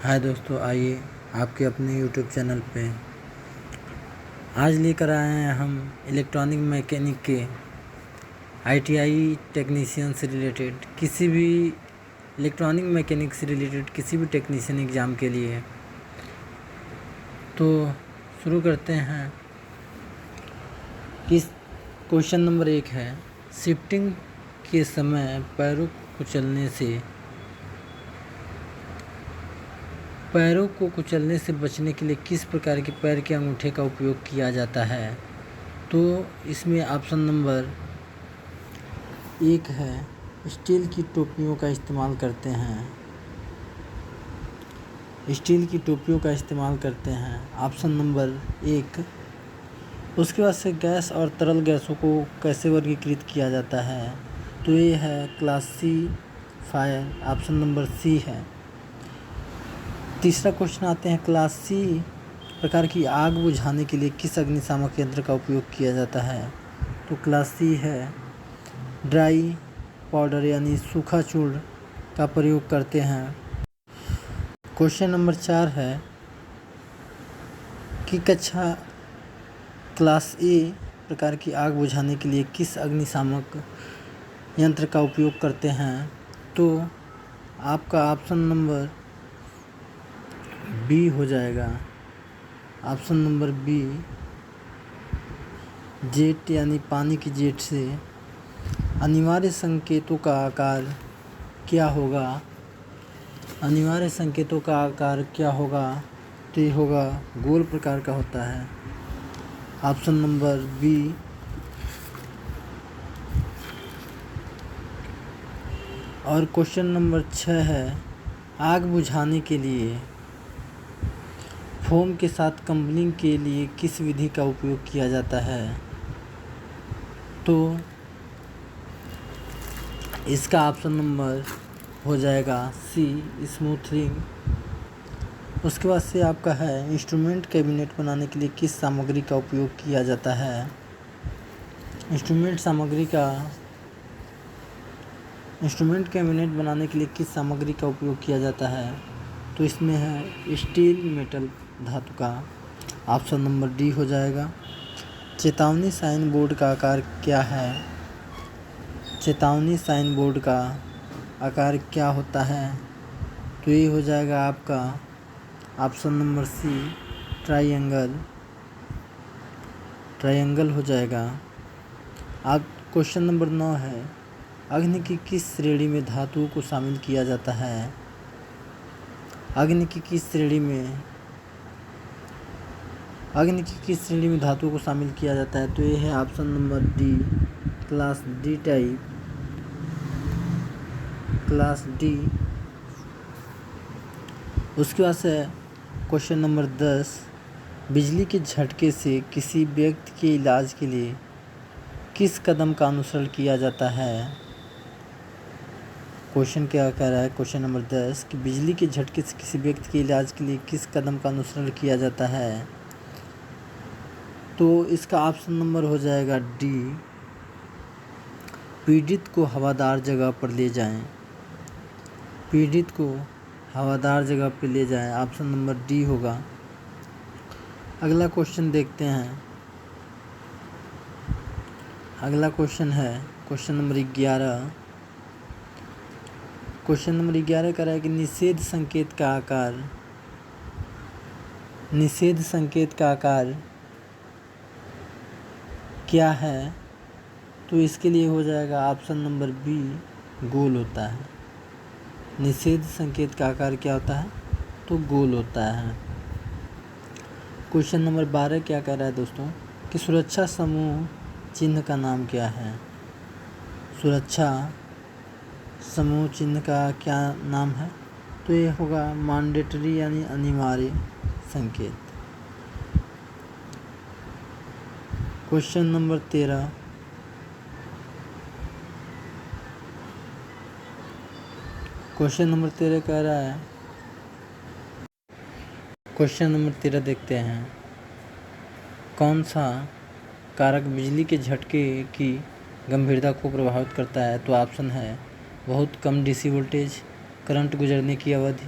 हाय दोस्तों, आइए आपके अपने यूट्यूब चैनल पे आज लेकर आए हैं हम इलेक्ट्रॉनिक मैकेनिक के आईटीआई टेक्नीशियन से रिलेटेड किसी भी इलेक्ट्रॉनिक मैकेनिक से रिलेटेड किसी भी टेक्नीशियन एग्ज़ाम के लिए। तो शुरू करते हैं। इस क्वेश्चन नंबर 1 है, शिफ्टिंग के समय पैरों को कुचलने से बचने के लिए किस प्रकार के पैर के अंगूठे का उपयोग किया जाता है। तो इसमें ऑप्शन नंबर 1 है, स्टील की टोपियों का इस्तेमाल करते हैं। Option number 1। उसके बाद से गैस और तरल गैसों को कैसे वर्गीकृत किया जाता है। तो ये है class C fire, option number C है। तीसरा क्वेश्चन आते हैं, क्लास सी प्रकार की आग बुझाने के लिए किस अग्निशामक यंत्र का उपयोग किया जाता है। तो क्लास सी है, ड्राई पाउडर यानी सूखा चूर्ण का प्रयोग करते हैं। क्वेश्चन नंबर 4 है कि कक्षा क्लास ए प्रकार की आग बुझाने के लिए किस अग्निशामक यंत्र का उपयोग करते हैं। तो आपका ऑप्शन नंबर बी हो जाएगा। ऑप्शन नंबर बी, जेट यानी पानी की जेट से अनिवार्य संकेतों का आकार क्या होगा। तो ये होगा गोल प्रकार का होता है। Option number B. और क्वेश्चन नंबर 6 है, आग बुझाने के लिए फोम के साथ कंबलिंग के लिए किस विधि का उपयोग किया जाता है। तो इसका ऑप्शन नंबर हो जाएगा सी, स्मूथनिंग। उसके बाद से आपका है, इंस्ट्रूमेंट कैबिनेट बनाने के लिए किस सामग्री का उपयोग किया जाता है। इंस्ट्रूमेंट कैबिनेट बनाने के लिए किस सामग्री का उपयोग किया जाता है। तो इसमें है स्टील मेटल धातु का। ऑप्शन नंबर डी हो जाएगा। चेतावनी साइन बोर्ड का आकार क्या है। चेतावनी साइन बोर्ड का आकार क्या होता है। तो ये हो जाएगा आपका ऑप्शन नंबर सी, ट्रायंगल हो जाएगा। अब क्वेश्चन नंबर 9 है, अग्नि की किस श्रेणी में धातुओं को शामिल किया जाता है। अग्नि की किस श्रेणी में धातुओं को शामिल किया जाता है। तो ये है option number D, class D type, class D. उसके बाद से क्वेश्चन नंबर 10, बिजली के झटके से किसी व्यक्ति के इलाज के लिए किस कदम का अनुसरण किया जाता है। क्वेश्चन क्या कह रहा है, क्वेश्चन नंबर 10 कि बिजली के झटके से किसी व्यक्ति के इलाज के लिए किस कदम का अनुसरण किया जाता है। तो इसका ऑप्शन नंबर हो जाएगा डी, पीड़ित को हवादार जगह पर ले जाएं। ऑप्शन नंबर डी होगा। अगला क्वेश्चन देखते हैं। अगला क्वेश्चन है क्वेश्चन नंबर 11। क्वेश्चन नंबर 11 कह रहा है कि निषेध संकेत का आकार क्या है। तो इसके लिए हो जाएगा ऑप्शन नंबर बी, गोल होता है। निषेध संकेत का आकार क्या होता है। तो गोल होता है। क्वेश्चन नंबर 12 क्या कह रहा है दोस्तों कि सुरक्षा समूह चिन्ह का नाम क्या है। सुरक्षा समूह चिन्ह का क्या नाम है। तो ये होगा मैंडेटरी यानी अनिवार्य संकेत। Question number 13। क्वेश्चन नंबर 13 कह रहा है, क्वेश्चन नंबर 13 देखते हैं, कौन सा कारक बिजली के झटके की गंभीरता को प्रभावित करता है। तो ऑप्शन है बहुत कम डीसी वोल्टेज, करंट गुजरने की अवधि,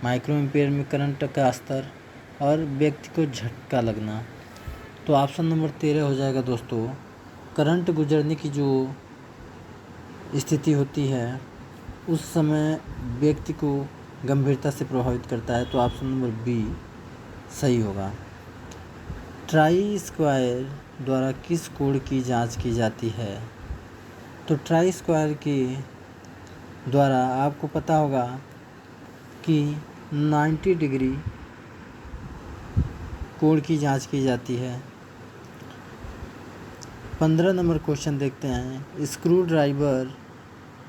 माइक्रो एम्पेयर में करंट का स्तर और व्यक्ति को झटका लगना। तो ऑप्शन नंबर 13 हो जाएगा दोस्तों। करंट गुजरने की जो स्थिति होती है उस समय व्यक्ति को गंभीरता से प्रभावित करता है। तो ऑप्शन नंबर बी सही होगा। ट्राई स्क्वायर द्वारा किस कोण की जांच की जाती है? तो ट्राई स्क्वायर के द्वारा आपको पता होगा कि 90 डिग्री कोण की जांच की जाती है। 15 नंबर क्वेश्चन देखते हैं। स्क्रू ड्राइवर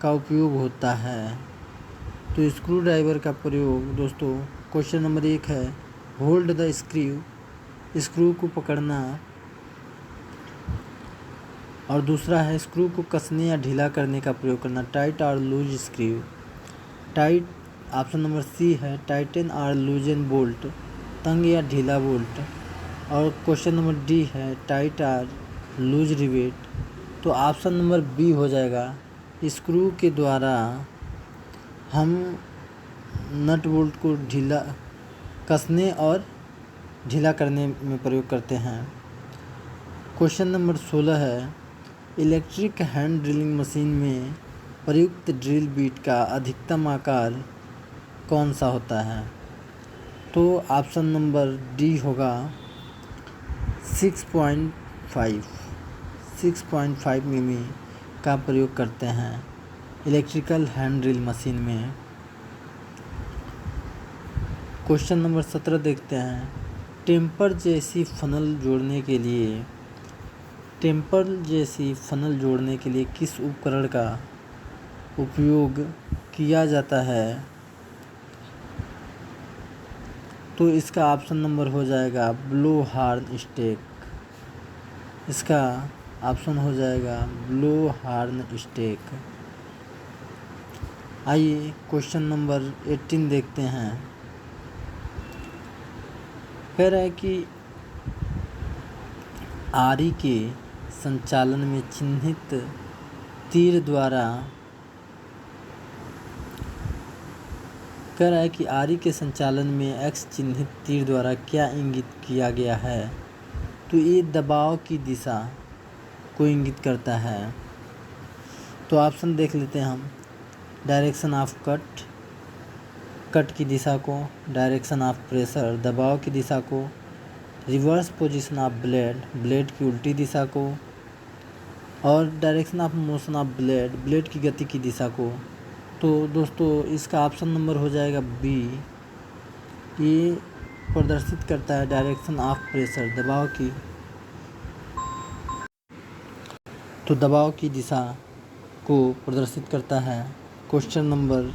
का उपयोग होता है। तो स्क्रू ड्राइवर का प्रयोग दोस्तों, क्वेश्चन नंबर 1 है होल्ड द स्क्रू को पकड़ना, और दूसरा है स्क्रू को कसने या ढीला करने का प्रयोग करना, टाइट और loose screw. Tight option number C है टाइटन और लूजन बोल्ट, तंग या ढीला बोल्ट। और क्वेश्चन नंबर डी है टाइट और लूज रिवेट। तो ऑप्शन नंबर बी हो जाएगा। स्क्रू के द्वारा हम नट बोल्ट को ढीला कसने और ढीला करने में प्रयोग करते हैं। क्वेश्चन नंबर 16 है इलेक्ट्रिक हैंड ड्रिलिंग मशीन में प्रयुक्त ड्रिल बीट का अधिकतम आकार कौन सा होता है? तो ऑप्शन नंबर डी होगा 6.5 मिमी का प्रयोग करते हैं इलेक्ट्रिकल हैंड ड्रिल मशीन में। क्वेश्चन नंबर 17 देखते हैं। टेम्पर जैसी फनल जोड़ने के लिए किस उपकरण का उपयोग किया जाता है? तो इसका ऑप्शन नंबर हो जाएगा ब्लो हार्न स्टेक। इसका ऑप्शन हो जाएगा ब्लो हार्न स्टेक। आइए क्वेश्चन नंबर 18 देखते हैं। कह रहा है कि आरी के संचालन में चिन्हित तीर द्वारा एक्स चिन्हित तीर द्वारा क्या इंगित किया गया है? तो ये दबाव की दिशा को इंगित करता है। तो ऑप्शन देख लेते हैं हम। डायरेक्शन ऑफ कट की दिशा को, डायरेक्शन ऑफ प्रेशर दबाव की दिशा को, रिवर्स पोजीशन ऑफ ब्लेड की उल्टी दिशा को, और direction of motion of blade की गति की दिशा को। तो दोस्तों इसका ऑप्शन नंबर हो जाएगा बी। ये प्रदर्शित करता है डायरेक्शन ऑफ प्रेशर दबाव की दिशा को प्रदर्शित करता है। क्वेश्चन नंबर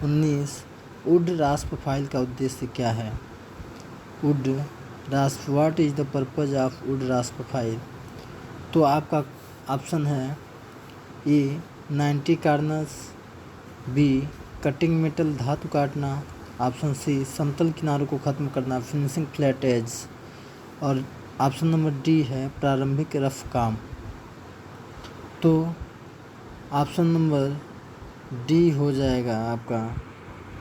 19 वुड रास्प फाइल का उद्देश्य क्या है? Would रास्प what is the purpose of would रास्प file? तो आपका ऑप्शन है ए 90 कार्नर्स, बी कटिंग मेटल धातु काटना, ऑप्शन सी समतल किनारों को ख़त्म करना फिनिशिंग फ्लैट एज, और ऑप्शन नंबर डी है प्रारंभिक रफ काम। तो ऑप्शन नंबर डी हो जाएगा आपका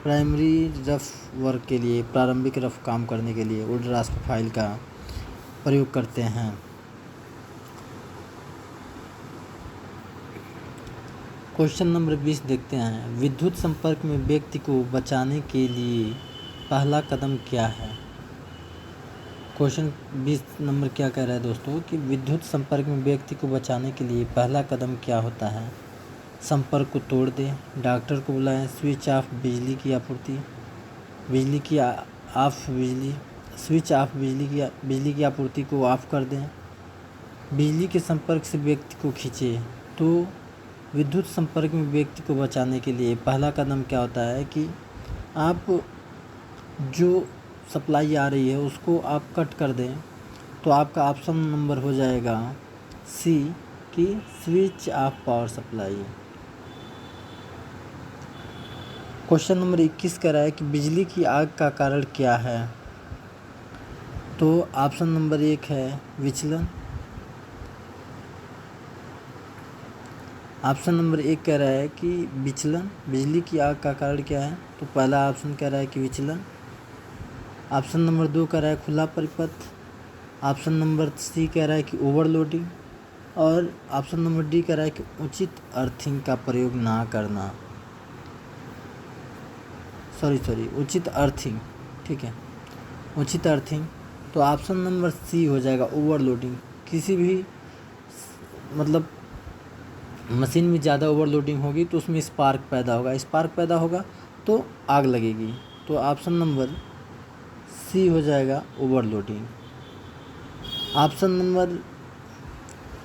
प्राइमरी रफ वर्क के लिए, प्रारंभिक रफ काम करने के लिए वुड रास्प फाइल का प्रयोग करते हैं। क्वेश्चन नंबर 20 देखते हैं। विद्युत संपर्क में व्यक्ति को बचाने के लिए पहला कदम क्या है? क्वेश्चन 20 नंबर क्या कह रहा है दोस्तों कि विद्युत संपर्क में व्यक्ति को बचाने के लिए पहला कदम क्या होता है? संपर्क को तोड़ दें, डॉक्टर को बुलाएं, स्विच ऑफ बिजली की आपूर्ति को ऑफ कर दें, बिजली के संपर्क से व्यक्ति को खींचें। तो विद्युत संपर्क में व्यक्ति को बचाने के लिए पहला कदम क्या होता है कि आप जो सप्लाई आ रही है उसको आप कट कर दें। तो आपका ऑप्शन नंबर हो जाएगा सी कि switch off power supply. Question number 21 कह रहा है कि बिजली की आग का कारण क्या है? तो ऑप्शन नंबर 1 है विचलन, ऑप्शन नंबर 1 कह रहा है कि विचलन, बिजली की आग का कारण क्या है, तो पहला ऑप्शन कह रहा है कि विचलन। ऑप्शन नंबर 2 कह रहा है खुला परिपथ। ऑप्शन नंबर सी कह रहा है कि ओवरलोडिंग। और ऑप्शन नंबर डी कह रहा है कि उचित अर्थिंग का प्रयोग ना करना। सॉरी उचित अर्थिंग, ठीक है, उचित अर्थिंग। तो ऑप्शन नंबर सी हो जाएगा ओवरलोडिंग। किसी भी मतलब मशीन में ज़्यादा ओवरलोडिंग होगी तो उसमें स्पार्क पैदा होगा, स्पार्क पैदा होगा तो आग लगेगी। तो ऑप्शन नंबर सी हो जाएगा overloading. Option number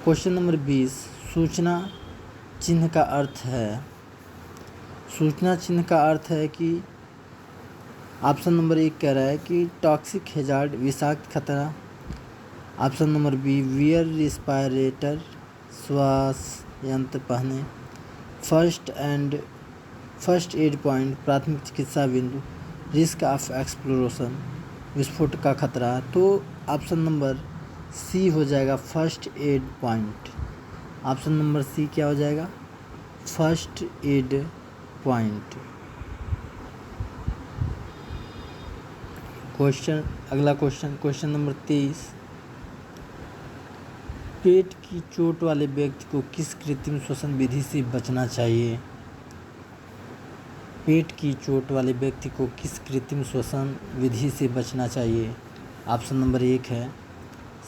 question number 20 सूचना चिन्ह का अर्थ है। सूचना चिन्ह का अर्थ है कि ऑप्शन नंबर 1 कह रहा है कि टॉक्सिक हैजार्ड, विषाक्त खतरा। ऑप्शन नंबर बी वियर रिस्पायरेटर, श्वास यंत्र पहने। फर्स्ट एड पॉइंट, प्राथमिक चिकित्सा बिंदु। रिस्क ऑफ एक्सप्लोरेशन, विस्फोट का खतरा। तो ऑप्शन नंबर सी हो जाएगा first aid point. Option number C क्या हो जाएगा, फर्स्ट एड पॉइंट। अगला क्वेश्चन नंबर 23 पेट की चोट वाले व्यक्ति को किस कृत्रिम श्वसन विधि से बचना चाहिए। पेट की चोट वाले व्यक्ति को किस कृत्रिम श्वसन विधि से बचना चाहिए। ऑप्शन नंबर 1 है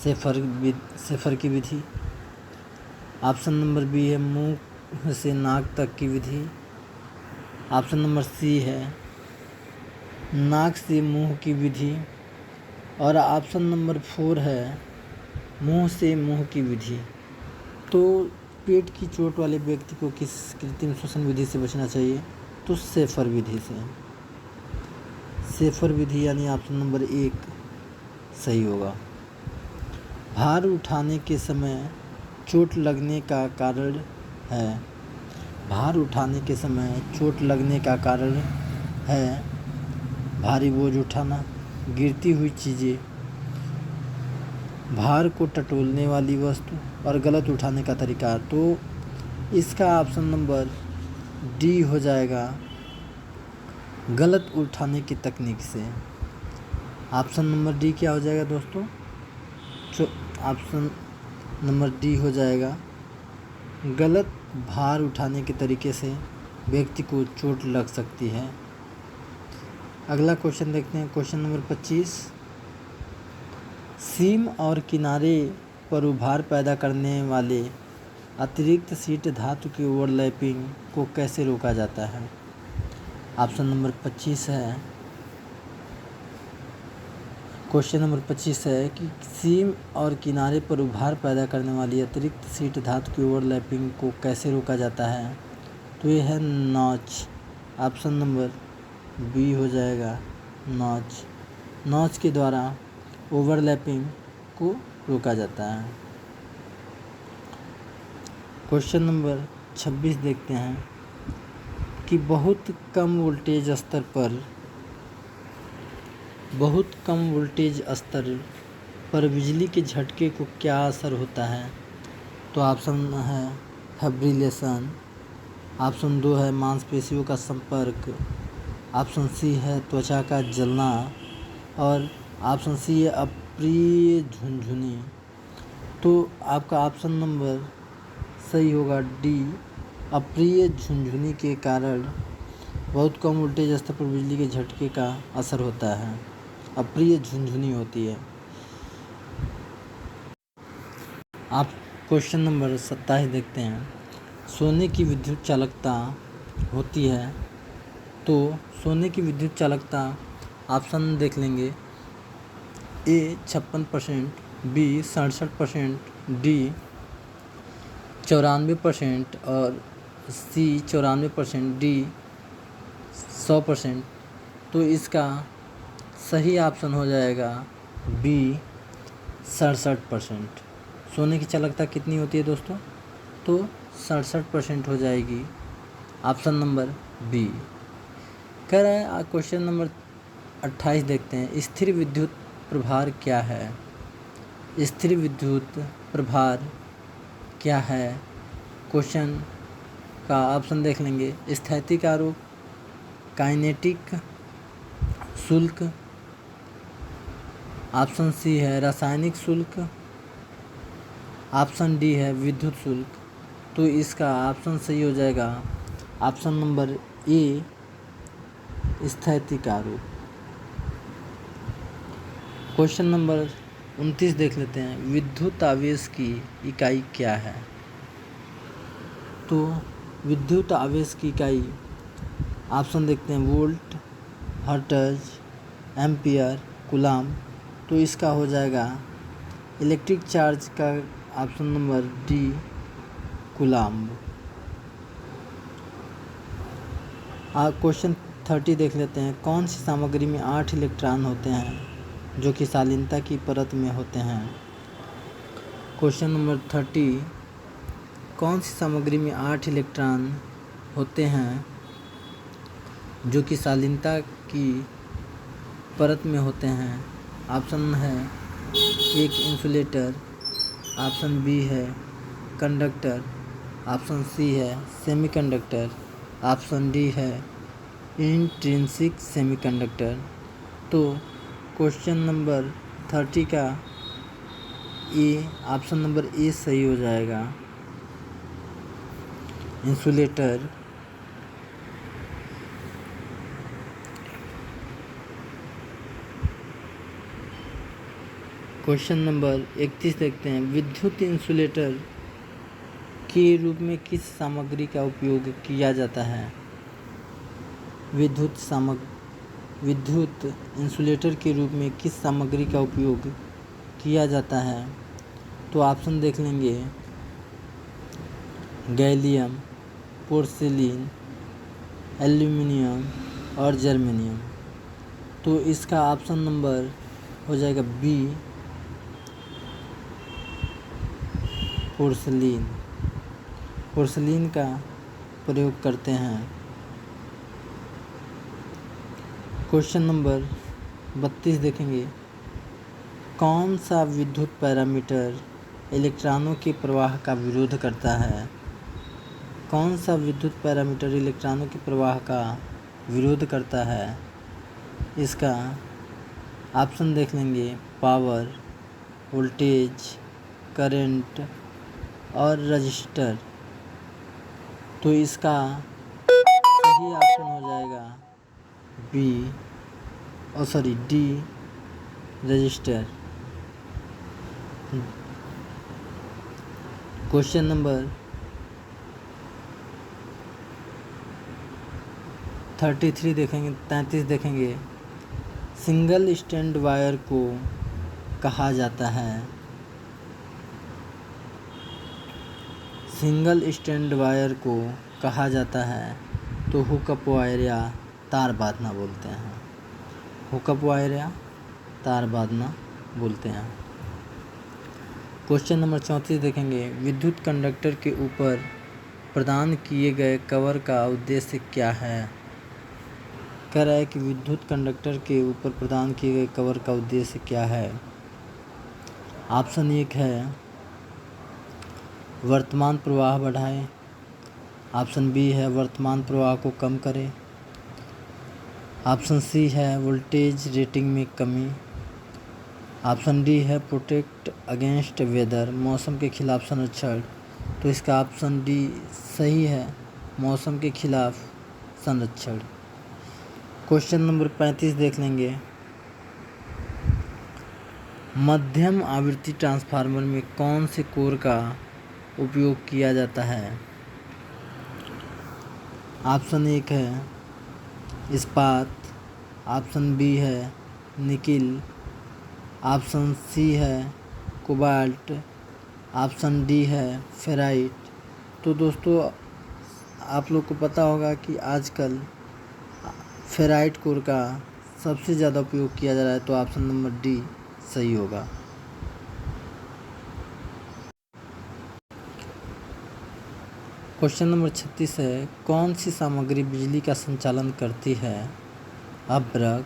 शेफर की विधि। ऑप्शन नंबर बी है मुंह से नाक तक की विधि। ऑप्शन नंबर सी है नाक से मुंह की विधि। और ऑप्शन नंबर 4 है मुंह से मुंह की विधि। तो पेट की चोट वाले व्यक्ति को किस कृत्रिम श्वसन विधि से बचना चाहिए, तो शेफर विधि से। शेफर विधि यानी ऑप्शन नंबर 1 सही होगा। भार उठाने के समय चोट लगने का कारण है। भार उठाने के समय चोट लगने का कारण है भारी बोझ उठाना, गिरती हुई चीज़ें, भार को टटोलने वाली वस्तु और गलत उठाने का तरीका। तो इसका ऑप्शन नंबर डी हो जाएगा गलत उठाने की तकनीक से। ऑप्शन नंबर डी क्या हो जाएगा दोस्तों, ऑप्शन नंबर डी हो जाएगा गलत भार उठाने के तरीके से व्यक्ति को चोट लग सकती है। अगला क्वेश्चन देखते हैं, क्वेश्चन नंबर 25 सीम और किनारे पर उभार पैदा करने वाले अतिरिक्त शीट धातु की ओवरलैपिंग को कैसे रोका जाता है। ऑप्शन नंबर 25 है, क्वेश्चन नंबर 25 है कि सीम और किनारे पर उभार पैदा करने वाली अतिरिक्त शीट धातु की ओवरलैपिंग को कैसे रोका जाता है। तो ये है नॉच। ऑप्शन नंबर बी हो जाएगा नॉच। नॉच के द्वारा ओवरलैपिंग को रोका जाता है। क्वेश्चन नंबर 26 देखते हैं कि बहुत कम वोल्टेज स्तर पर बिजली के झटके को क्या असर होता है। तो ऑप्शन है फाइब्रिलेशन। ऑप्शन 2 है मांसपेशियों का संपर्क। ऑप्शन सी है त्वचा का जलना। और ऑप्शन सी है अप्रिय झुनझुनी। तो आपका ऑप्शन नंबर सही होगा डी, अप्रिय झुनझुनी के कारण बहुत कम वोल्टेज स्तर पर बिजली के झटके का असर होता है, अप्रिय झुनझुनी होती है। आप क्वेश्चन नंबर 27 देखते हैं, सोने की विद्युत चालकता होती है। तो सोने की विद्युत चालकता ऑप्शन देख लेंगे, ए 56%, बी 67%, डी 94% और सी 94%, डी 100%। तो इसका सही ऑप्शन हो जाएगा बी 67%। सोने की चालकता कितनी होती है दोस्तों, तो 67% हो जाएगी। ऑप्शन नंबर बी कह रहा है। क्वेश्चन नंबर 28 देखते हैं, स्थिर विद्युत प्रभार क्या है। स्थिर विद्युत प्रभार क्या है। क्वेश्चन का ऑप्शन देख लेंगे। स्थैतिक आरोप, काइनेटिक शुल्क, ऑप्शन सी है रासायनिक शुल्क, ऑप्शन डी है विद्युत शुल्क। तो इसका ऑप्शन सही हो जाएगा ऑप्शन नंबर ए, स्थैतिक आरोप। क्वेश्चन नंबर 29 देख लेते हैं। विद्युत आवेश की इकाई क्या है? तो विद्युत आवेश की इकाई ऑप्शन देखते हैं वोल्ट, हर्ट्ज, एम्पियर, कूलाम। तो इसका हो जाएगा इलेक्ट्रिक चार्ज का option number D, coulomb. Question 30 देख लेते हैं। कौन सी सामग्री में 8 इलेक्ट्रॉन होते हैं जो कि शालीनता की परत में होते हैं? क्वेश्चन नंबर 30, कौन सी सामग्री में 8 इलेक्ट्रॉन होते हैं जो कि शालीनता की परत में होते हैं? ऑप्शन है एक इंसुलेटर, ऑप्शन बी है कंडक्टर, ऑप्शन सी है सेमीकंडक्टर, ऑप्शन डी है इंट्रिंसिक सेमीकंडक्टर। तो क्वेश्चन नंबर 30 का ए, ऑप्शन नंबर ए सही हो जाएगा, इंसुलेटर। क्वेश्चन नंबर 31 देखते हैं। विद्युत इंसुलेटर के रूप में किस सामग्री का उपयोग किया जाता है? विद्युत इंसुलेटर के रूप में किस सामग्री का उपयोग किया जाता है? तो ऑप्शन देख लेंगे गैलियम, पोर्सिलिन, एल्यूमिनियम और जर्मेनियम। तो इसका ऑप्शन नंबर हो जाएगा बी, पोर्सिलिन। पोर्सिलिन का प्रयोग करते हैं। क्वेश्चन नंबर 32 देखेंगे। कौन सा विद्युत पैरामीटर इलेक्ट्रॉनों के प्रवाह का विरोध करता है? कौन सा विद्युत पैरामीटर इलेक्ट्रॉनों के प्रवाह का विरोध करता है? इसका ऑप्शन देख लेंगे पावर, वोल्टेज, करंट और रजिस्टर। तो इसका सही ऑप्शन हो जाएगा डी, रजिस्टर। क्वेश्चन नंबर 33 देखेंगे, 33 देखेंगे। सिंगल स्टैंड वायर को कहा जाता है? सिंगल स्टैंड वायर को कहा जाता है तो हुकअप वायर या तार बांधना बोलते हैं। हुकअप वायर या तार बांधना बोलते हैं। क्वेश्चन नंबर 34 देखेंगे। विद्युत कंडक्टर के ऊपर प्रदान किए गए कवर का उद्देश्य क्या है? कह रहा है कि विद्युत कंडक्टर के ऊपर प्रदान किए गए कवर का उद्देश्य क्या है? ऑप्शन एक है वर्तमान प्रवाह बढ़ाएं, ऑप्शन बी है वर्तमान प्रवाह को कम करें, ऑप्शन सी है वोल्टेज रेटिंग में कमी, ऑप्शन डी है प्रोटेक्ट अगेंस्ट वेदर, मौसम के खिलाफ संरक्षण। तो इसका ऑप्शन डी सही है, मौसम के खिलाफ संरक्षण। क्वेश्चन नंबर 35 देख लेंगे। मध्यम आवृत्ति ट्रांसफार्मर में कौन से कोर का उपयोग किया जाता है? ऑप्शन एक है इस्पात, ऑप्शन बी है निकिल, ऑप्शन सी है कोबाल्ट, ऑप्शन डी है फेराइट। तो दोस्तों आप लोग को पता होगा कि आजकल फेराइट कोर का सबसे ज़्यादा उपयोग किया जा रहा है, तो ऑप्शन नंबर डी सही होगा। क्वेश्चन नंबर 36 है। कौन सी सामग्री बिजली का संचालन करती है? अभ्रक,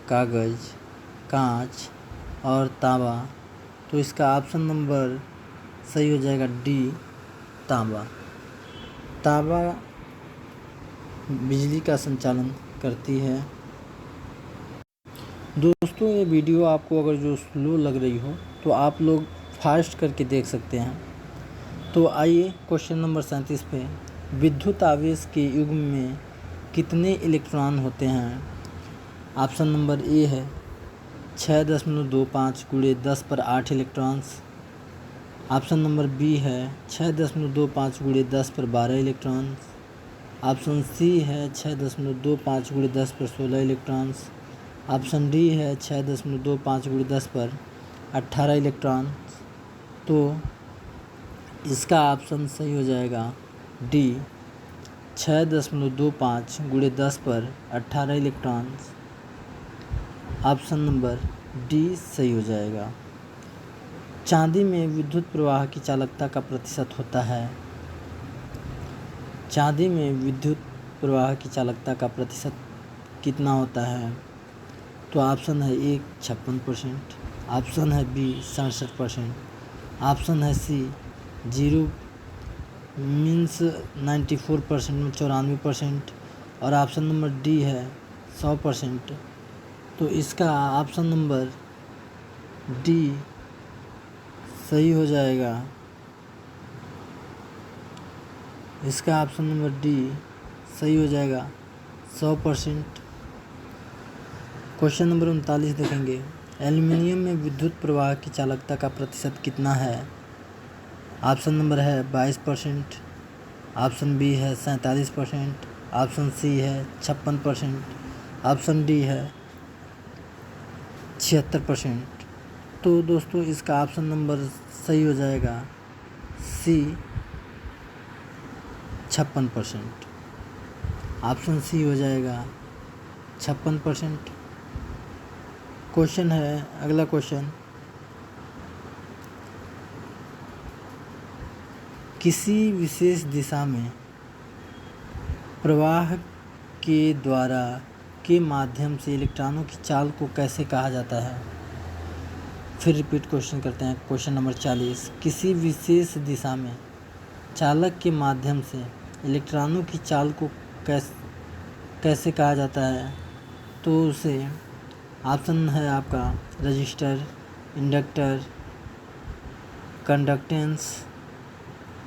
कागज, कांच और तांबा। तो इसका ऑप्शन नंबर सही हो जाएगा डी, तांबा। तांबा बिजली का संचालन करती है। दोस्तों ये वीडियो आपको अगर जो स्लो लग रही हो तो आप लोग फास्ट करके देख सकते हैं। तो आइए क्वेश्चन नंबर 37 पे, विद्युत आवेश के युग्म में कितने इलेक्ट्रॉन होते हैं? ऑप्शन नंबर ए है 6.25 गुणे 10 पर 8 इलेक्ट्रॉन्स। ऑप्शन नंबर बी है 6.25 गुणे 10 पर 12 इलेक्ट्रॉन्स। ऑप्शन सी है 6.25 गुणे 10 पर 16 इलेक्ट्रॉन्स। ऑप्शन डी है 6.25 गुणे 10 पर 18 इलेक्ट्रॉन्स। तो इसका ऑप्शन सही हो जाएगा डी 6.25 गुणे 10 पर 18 इलेक्ट्रॉन्स। ऑप्शन नंबर डी सही हो जाएगा। चांदी में विद्युत प्रवाह की चालकता का प्रतिशत होता है। चांदी में विद्युत प्रवाह की चालकता का प्रतिशत कितना होता है? तो ऑप्शन है ए 56%, ऑप्शन है बी 67%, ऑप्शन है सी 0 मीन्स 94% में 94%, और ऑप्शन नंबर डी है 100%। तो इसका ऑप्शन नंबर डी सही हो जाएगा। इसका ऑप्शन नंबर डी सही हो जाएगा 100%। क्वेश्चन नंबर 39 देखेंगे, एल्युमिनियम में विद्युत प्रवाह की चालकता का प्रतिशत कितना है? ऑप्शन नंबर है 22%, ऑप्शन बी है 47%, ऑप्शन सी है 56%, ऑप्शन डी है 76%। तो दोस्तों इसका ऑप्शन नंबर सही हो जाएगा सी 56%। ऑप्शन सी हो जाएगा 56%। क्वेश्चन है अगला क्वेश्चन, किसी विशेष दिशा में प्रवाह के द्वारा के माध्यम से इलेक्ट्रॉनों की चाल को कैसे कहा जाता है? फिर रिपीट क्वेश्चन करते हैं। क्वेश्चन नंबर 40, किसी विशेष दिशा में चालक के माध्यम से इलेक्ट्रॉनों की चाल को कैसे कहा जाता है? तो उसे ऑप्शन है आपका रजिस्टर, इंडक्टर, कंडक्टेंस,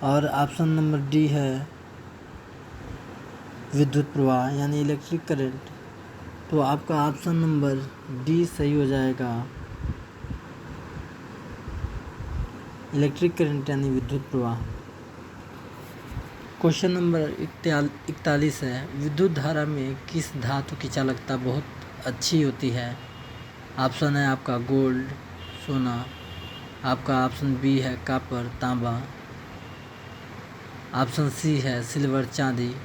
और ऑप्शन नंबर डी है विद्युत प्रवाह यानी इलेक्ट्रिक करंट। तो आपका ऑप्शन नंबर डी सही हो जाएगा, इलेक्ट्रिक करंट यानी विद्युत प्रवाह। क्वेश्चन नंबर 41 है, विद्युत धारा में किस धातु की चालकता बहुत अच्छी होती है? ऑप्शन है आपका गोल्ड, सोना, आपका ऑप्शन बी है कॉपर, तांबा, ऑप्शन सी है सिल्वर, चांदी,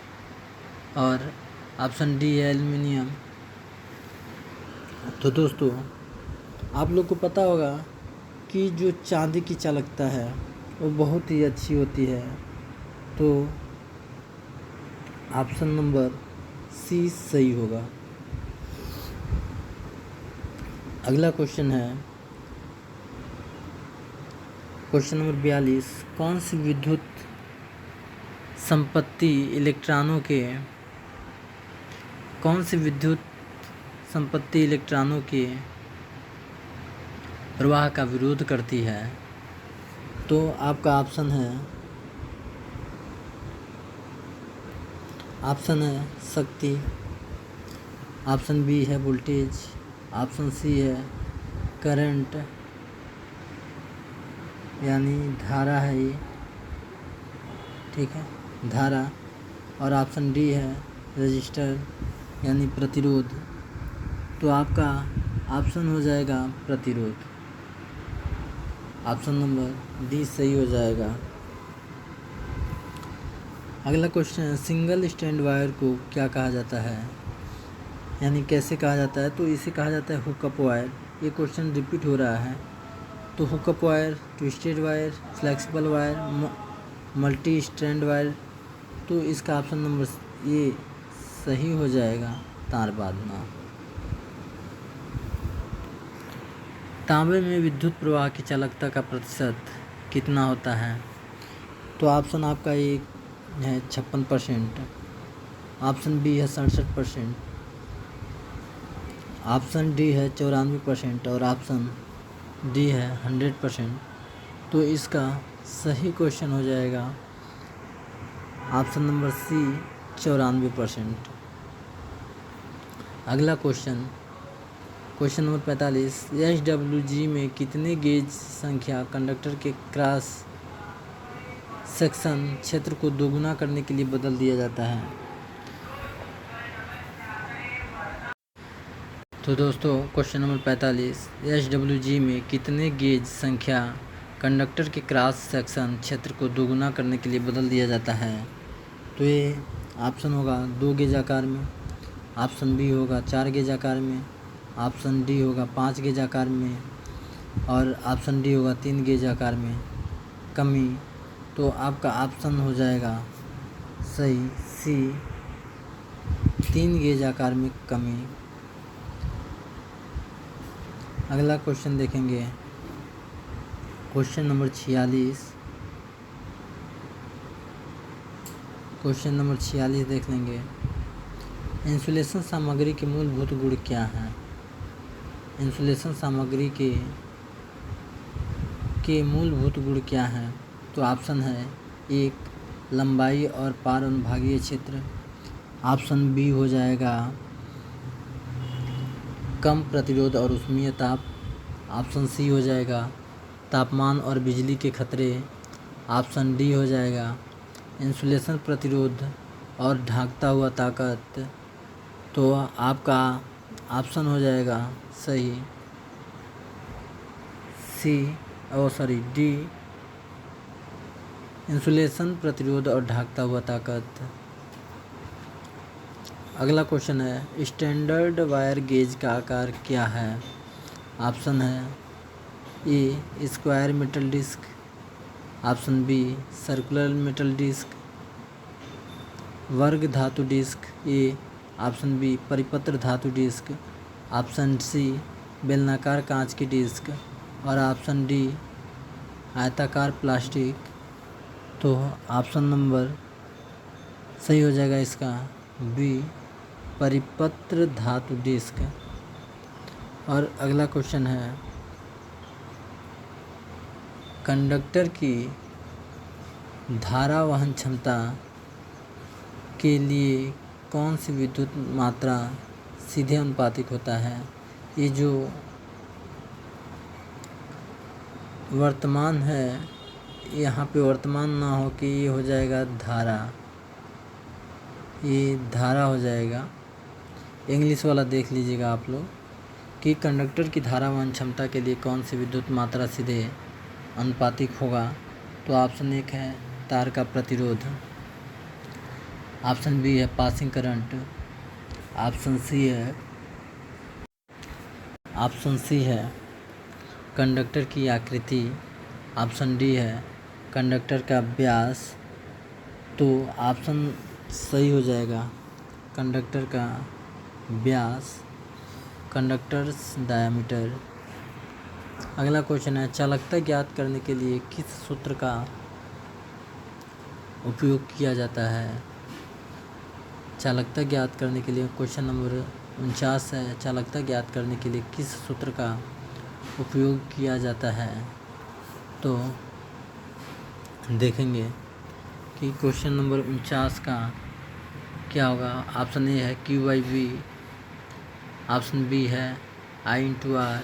और ऑप्शन डी है एल्युमिनियम। तो दोस्तों आप लोग को पता होगा कि जो चांदी की चालकता है वो बहुत ही अच्छी होती है। तो ऑप्शन नंबर सी सही होगा। अगला क्वेश्चन है क्वेश्चन नंबर 42, कौन सी विद्युत संपत्ति इलेक्ट्रॉनों के प्रवाह का विरोध करती है? तो आपका ऑप्शन है शक्ति, ऑप्शन बी है वोल्टेज, ऑप्शन सी है करंट यानी धारा है ये, ठीक है, धारा, और ऑप्शन डी है रजिस्टर यानी प्रतिरोध। तो आपका ऑप्शन हो जाएगा प्रतिरोध, ऑप्शन नंबर डी सही हो जाएगा। अगला क्वेश्चन है, सिंगल स्टैंड वायर को क्या कहा जाता है यानी कैसे कहा जाता है? तो इसे कहा जाता है हुकअप वायर। ये क्वेश्चन रिपीट हो रहा है। तो hookup wire, twisted wire, flexible wire, multi strand wire. तो इसका ऑप्शन नंबर ये सही हो जाएगा तार बांधना। तांबे में विद्युत प्रवाह की चालकता का प्रतिशत कितना होता है? तो ऑप्शन आपका ये है 56%, ऑप्शन बी है 67%, ऑप्शन डी है 94% और ऑप्शन डी है 100%। तो इसका सही क्वेश्चन हो जाएगा ऑप्शन नंबर सी 94%। अगला क्वेश्चन नंबर 45, SWG में कितने गेज संख्या कंडक्टर के क्रॉस सेक्शन क्षेत्र को दोगुना करने के लिए बदल दिया जाता है। तो दोस्तों क्वेश्चन नंबर 45, SWG में कितने गेज संख्या कंडक्टर के क्रॉस सेक्शन क्षेत्र को दोगुना करने के लिए बदल दिया जाता है। तो ये ऑप्शन होगा 2 गेज आकार में, ऑप्शन बी होगा 4 गेज आकार में, ऑप्शन डी होगा 5 गेज आकार में और ऑप्शन डी होगा 3 गेज आकार में कमी। तो आपका ऑप्शन हो जाएगा सही सी 3 गेज आकार में कमी। अगला क्वेश्चन देखेंगे क्वेश्चन नंबर 46। क्वेश्चन नंबर 46 देख लेंगे। इंसुलेशन सामग्री के मूलभूत गुण क्या हैं। इंसुलेशन सामग्री के मूलभूत गुण क्या हैं। तो ऑप्शन है 1 लंबाई और पार अनुभागीय क्षेत्र, ऑप्शन बी हो जाएगा कम प्रतिरोध और ऊष्मीय ताप, ऑप्शन सी हो जाएगा तापमान और बिजली के खतरे, ऑप्शन डी हो जाएगा इंसुलेशन प्रतिरोध और ढांकता हुआ ताकत। तो आपका ऑप्शन हो जाएगा सही डी इंसुलेशन प्रतिरोध और ढांकता हुआ ताकत। अगला क्वेश्चन है स्टैंडर्ड वायर गेज का आकार क्या है। ऑप्शन है A square metal disc, option B circular metal disc, वर्ग धातु डिस्क ए, ऑप्शन बी परिपत्र धातु डिस्क, ऑप्शन सी बेलनाकार कांच की डिस्क और ऑप्शन डी आयताकार प्लास्टिक। तो ऑप्शन नंबर सही हो जाएगा इसका बी परिपत्र धातु डिस्क। और अगला क्वेश्चन है कंडक्टर की धारा वहन क्षमता के लिए कौन सी विद्युत मात्रा सीधे अनुपातिक होता है। ये जो वर्तमान है यहाँ पे वर्तमान ना हो कि ये हो जाएगा धारा, ये धारा हो जाएगा। इंग्लिश वाला देख लीजिएगा आप लोग कि कंडक्टर की धारा वहन क्षमता के लिए कौन सी विद्युत मात्रा सीधे अनुपातिक होगा। तो ऑप्शन 1 है तार का प्रतिरोध, ऑप्शन बी है पासिंग करंट, ऑप्शन सी है कंडक्टर की आकृति, ऑप्शन डी है कंडक्टर का व्यास। तो ऑप्शन सही हो जाएगा कंडक्टर का व्यास, कंडक्टर्स डायमीटर। अगला क्वेश्चन है चालकता ज्ञात करने के लिए किस सूत्र का उपयोग किया जाता है। चालकता ज्ञात करने के लिए क्वेश्चन नंबर 49 है चालकता ज्ञात करने के लिए किस सूत्र का उपयोग किया जाता है। तो देखेंगे कि क्वेश्चन नंबर 49 का क्या होगा। ऑप्शन ए है Q/V, ऑप्शन बी है I/R,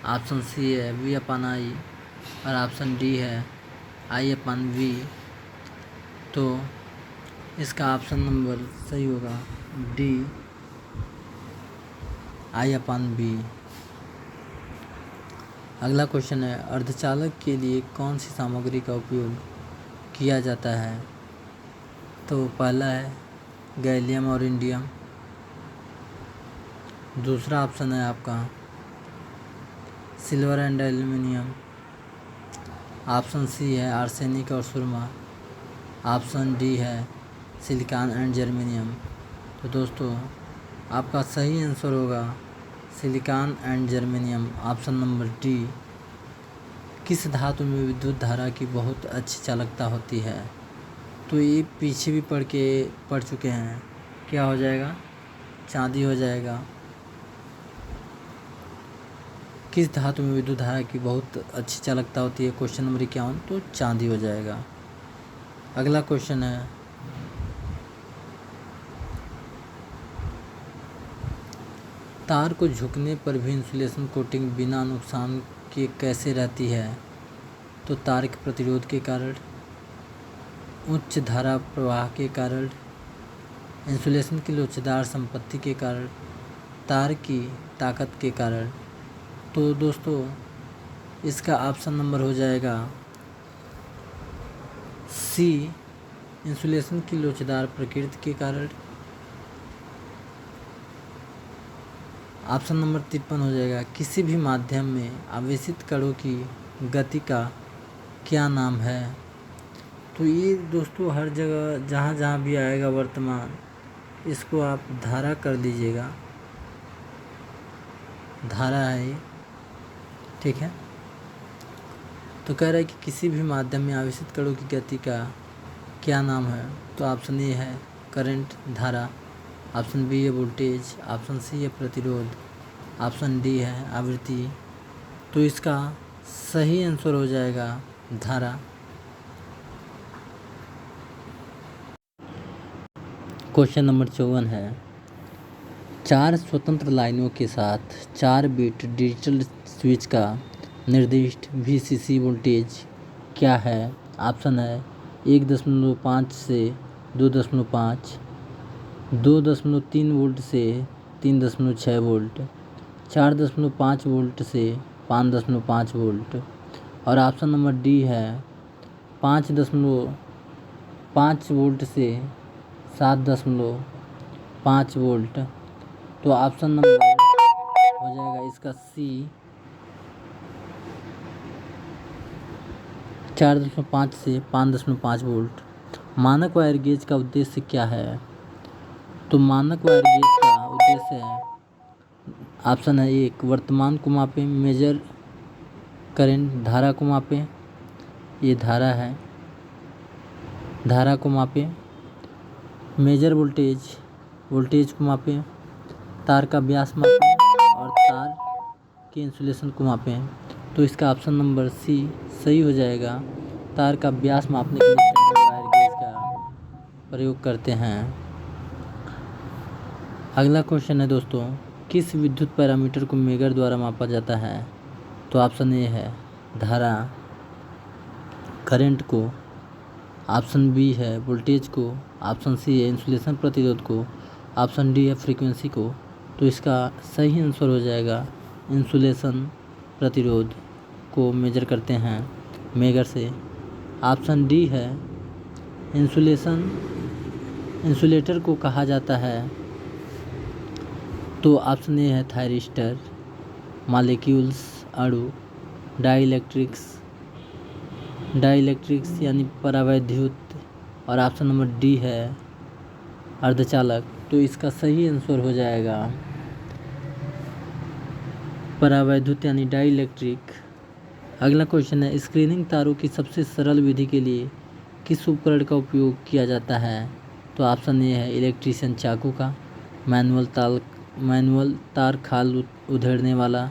ऑप्शन सी है V/I और ऑप्शन डी है I/V। तो इसका ऑप्शन नंबर सही होगा डी I/V। अगला क्वेश्चन है अर्धचालक के लिए कौन सी सामग्री का उपयोग किया जाता है। तो पहला है गैलियम और इंडियम, दूसरा ऑप्शन है आपका silver and aluminium, option C है आर्सेनिक और सुरमा, ऑप्शन डी है सिलिकॉन एंड जर्मेनियम। तो दोस्तों आपका सही आंसर होगा silicon and germanium, option number D. किस धातु में विद्युत धारा की बहुत अच्छी चालकता होती है। तो ये पीछे भी पढ़ चुके हैं। क्या हो जाएगा? चांदी हो जाएगा। किस धातु में विद्युत धारा की बहुत अच्छी चालकता होती है? क्वेश्चन नंबर 51, तो चांदी हो जाएगा। अगला क्वेश्चन है, तार को झुकने पर भी इंसुलेशन कोटिंग बिना नुकसान के कैसे रहती है? तो तार के प्रतिरोध के कारण, उच्च धारा प्रवाह के कारण, इंसुलेशन की लोचदार संपत्ति के कारण, तार की ताकत के कारण। तो दोस्तों इसका ऑप्शन नंबर हो जाएगा सी, इंसुलेशन की लोचदार प्रकृति के कारण। ऑप्शन नंबर 53 हो जाएगा, किसी भी माध्यम में आवेशित कणों की गति का क्या नाम है? तो ये दोस्तों हर जगह जहाँ जहाँ भी आएगा वर्तमान, इसको आप धारा कर लीजिएगा। धारा है ये, ठीक है। तो कह रहा है कि किसी भी माध्यम में आवेशित कणों की गति का क्या नाम है? तो ऑप्शन ए है करंट, धारा, ऑप्शन बी है वोल्टेज, ऑप्शन सी है प्रतिरोध, ऑप्शन डी है आवृत्ति। तो इसका सही आंसर हो जाएगा धारा। क्वेश्चन नंबर 54 है, 4 स्वतंत्र लाइनों के साथ 4 बिट डिजिटल स्विच का निर्दिष्ट VCC वोल्टेज क्या है? ऑप्शन है 1.5 से 2.5, 2.3 वोल्ट से 3.6 वोल्ट, 4.5 वोल्ट से 5.5 वोल्ट, और ऑप्शन नंबर डी है 5.5 वोल्ट से 7.5 वोल्ट। तो ऑप्शन नंबर हो जाएगा इसका सी, 4.5 से 5.5 वोल्ट। मानक वायर गेज का उद्देश्य क्या है? तो मानक वायर गेज का उद्देश्य है, ऑप्शन है 1 वर्तमान को मापें, मेजर करंट, धारा को मापें, ये धारा है, धारा को मापें, मेजर वोल्टेज, वोल्टेज को मापें, तार का व्यास मापें, और तार के इंसुलेशन को मापें। तो इसका ऑप्शन नंबर सी सही हो जाएगा। तार का व्यास मापने के लिए स्टैंडर्ड वायर गेज का प्रयोग करते हैं। अगला क्वेश्चन है दोस्तों, किस विद्युत पैरामीटर को मेगर द्वारा मापा जाता है? तो ऑप्शन ए है धारा, करंट को, ऑप्शन बी है वोल्टेज को, ऑप्शन सी है इंसुलेशन प्रतिरोध को, ऑप्शन डी है फ्रीक्वेंसी को। तो इसका सही आंसर हो जाएगा इंसुलेशन प्रतिरोध को मेजर करते हैं मेगर से। ऑप्शन डी है इंसुलेटर को कहा जाता है। तो ऑप्शन ए है थायरिस्टर, मॉलिक्यूल्स, अणु, डाइलेक्ट्रिक्स यानी परावैद्युत, और ऑप्शन नंबर डी है अर्धचालक। तो इसका सही आंसर हो जाएगा परावैद्युत यानी डाइलेक्ट्रिक। अगला क्वेश्चन है, स्क्रीनिंग तारों की सबसे सरल विधि के लिए किस उपकरण का उपयोग किया जाता है? तो ऑप्शन ए है इलेक्ट्रीशियन चाकू का, मैनुअल तार खाल उधेड़ने वाला,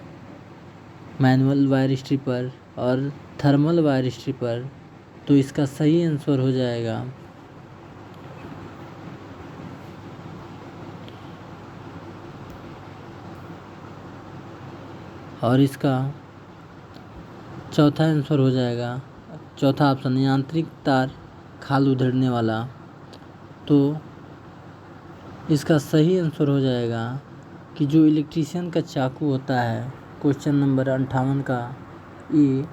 मैनुअल वायर स्ट्रिपर, और थर्मल वायर स्ट्रिपर। तो इसका सही आंसर हो जाएगा और इसका चौथा आंसर हो जाएगा, चौथा ऑप्शन यांत्रिक तार खाल उधेड़ने वाला। तो इसका सही आंसर हो जाएगा कि जो इलेक्ट्रीशियन का चाकू होता है, क्वेश्चन नंबर 58 का ये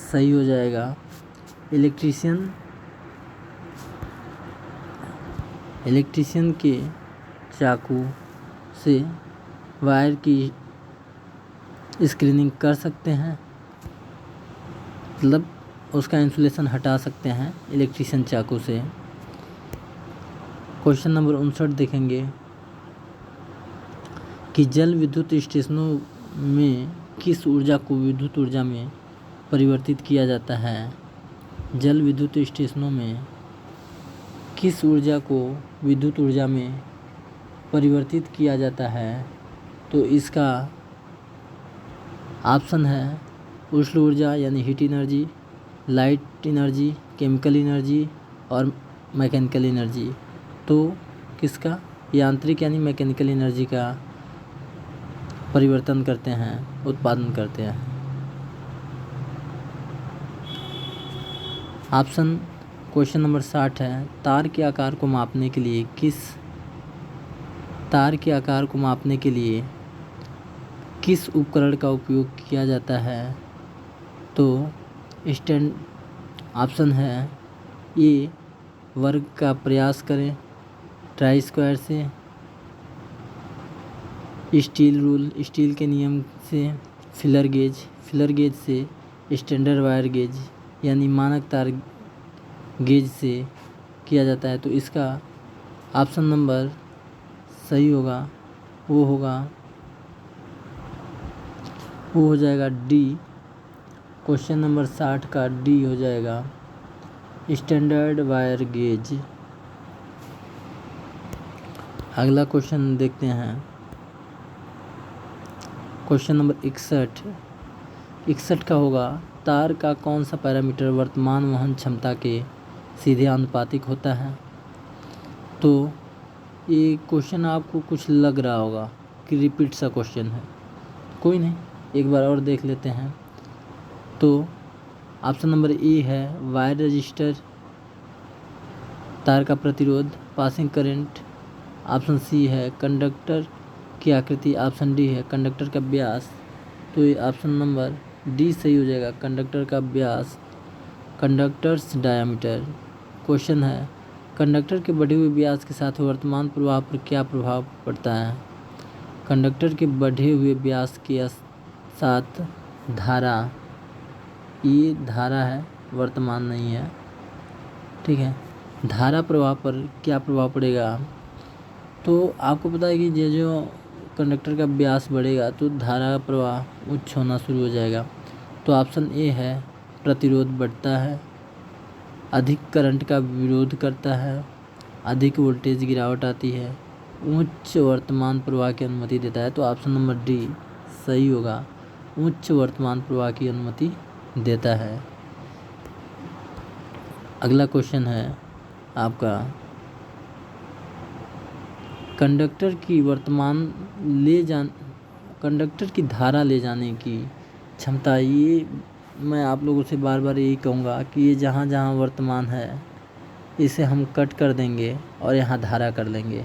सही हो जाएगा। इलेक्ट्रीशियन के चाकू से वायर की स्क्रीनिंग कर सकते हैं, मतलब उसका इंसुलेशन हटा सकते हैं इलेक्ट्रीशियन चाकू से। क्वेश्चन नंबर 59 देखेंगे कि जल विद्युत स्टेशनों में किस ऊर्जा को विद्युत ऊर्जा में परिवर्तित किया जाता है? जल विद्युत स्टेशनों में किस ऊर्जा को विद्युत ऊर्जा में परिवर्तित किया जाता है? तो इसका ऑप्शन है उष्ण ऊर्जा यानी heat energy, light energy, chemical energy और मैकेनिकल एनर्जी। तो किसका? यांत्रिक यानी मैकेनिकल एनर्जी का परिवर्तन करते हैं, उत्पादन करते हैं। ऑप्शन क्वेश्चन नंबर 60 है, तार के आकार को मापने के लिए किस उपकरण का उपयोग किया जाता है? तो ऑप्शन है ए वर्ग का प्रयास करें ट्राई स्क्वायर से, स्टील के नियम से, फिलर गेज से, स्टैंडर्ड वायर गेज यानी मानक तार गेज से किया जाता है। तो इसका ऑप्शन नंबर सही होगा वो हो जाएगा डी। क्वेश्चन नंबर 60 का डी हो जाएगा, स्टैंडर्ड वायर गेज। अगला क्वेश्चन देखते हैं, क्वेश्चन नंबर 61 का होगा, तार का कौन सा पैरामीटर वर्तमान वहन क्षमता के सीधे आनुपातिक होता है? तो ये क्वेश्चन आपको कुछ लग रहा होगा कि रिपीट सा क्वेश्चन है, कोई नहीं, एक बार और देख लेते हैं। तो ऑप्शन नंबर ए है वायर रजिस्टर, तार का प्रतिरोध, पासिंग करंट। ऑप्शन सी है कंडक्टर की आकृति। ऑप्शन डी है कंडक्टर का व्यास। तो ये ऑप्शन नंबर डी सही हो जाएगा, कंडक्टर का व्यास, कंडक्टर्स डायामीटर। क्वेश्चन है, कंडक्टर के बढ़े हुए व्यास के साथ वर्तमान प्रवाह पर क्या प्रभाव पड़ता है? कंडक्टर के बढ़े हुए व्यास के साथ धारा, ये धारा है, वर्तमान नहीं है, ठीक है। धारा प्रवाह पर क्या प्रभाव पड़ेगा? तो आपको पता है कि जो कंडक्टर का व्यास बढ़ेगा तो धारा का प्रवाह उच्च होना शुरू हो जाएगा। तो ऑप्शन ए है प्रतिरोध बढ़ता है, अधिक करंट का विरोध करता है, अधिक वोल्टेज गिरावट आती है, उच्च वर्तमान प्रवाह की अनुमति देता है। तो ऑप्शन नंबर डी सही होगा, उच्च वर्तमान प्रवाह की अनुमति देता है। अगला क्वेश्चन है आपका, कंडक्टर की धारा ले जाने की क्षमता, ये मैं आप लोगों से बार बार यही कहूँगा कि ये जहाँ जहाँ वर्तमान है इसे हम कट कर देंगे और यहाँ धारा कर लेंगे।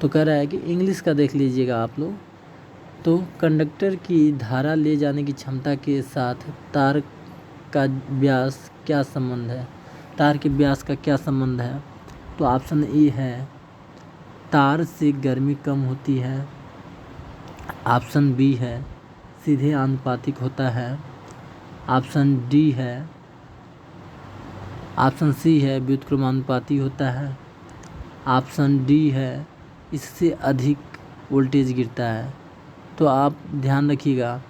तो कह रहा है कि इंग्लिश का देख लीजिएगा आप लोग। तो कंडक्टर की धारा ले जाने की क्षमता के साथ तार का व्यास क्या संबंध है? तार के व्यास का क्या संबंध है? तो ऑप्शन ए है तार से गर्मी कम होती है। ऑप्शन बी है सीधे आनुपातिक होता है। ऑप्शन डी है, ऑप्शन सी है व्युत्क्रमानुपाती होता है। ऑप्शन डी है इससे अधिक वोल्टेज गिरता है। तो आप ध्यान रखिएगा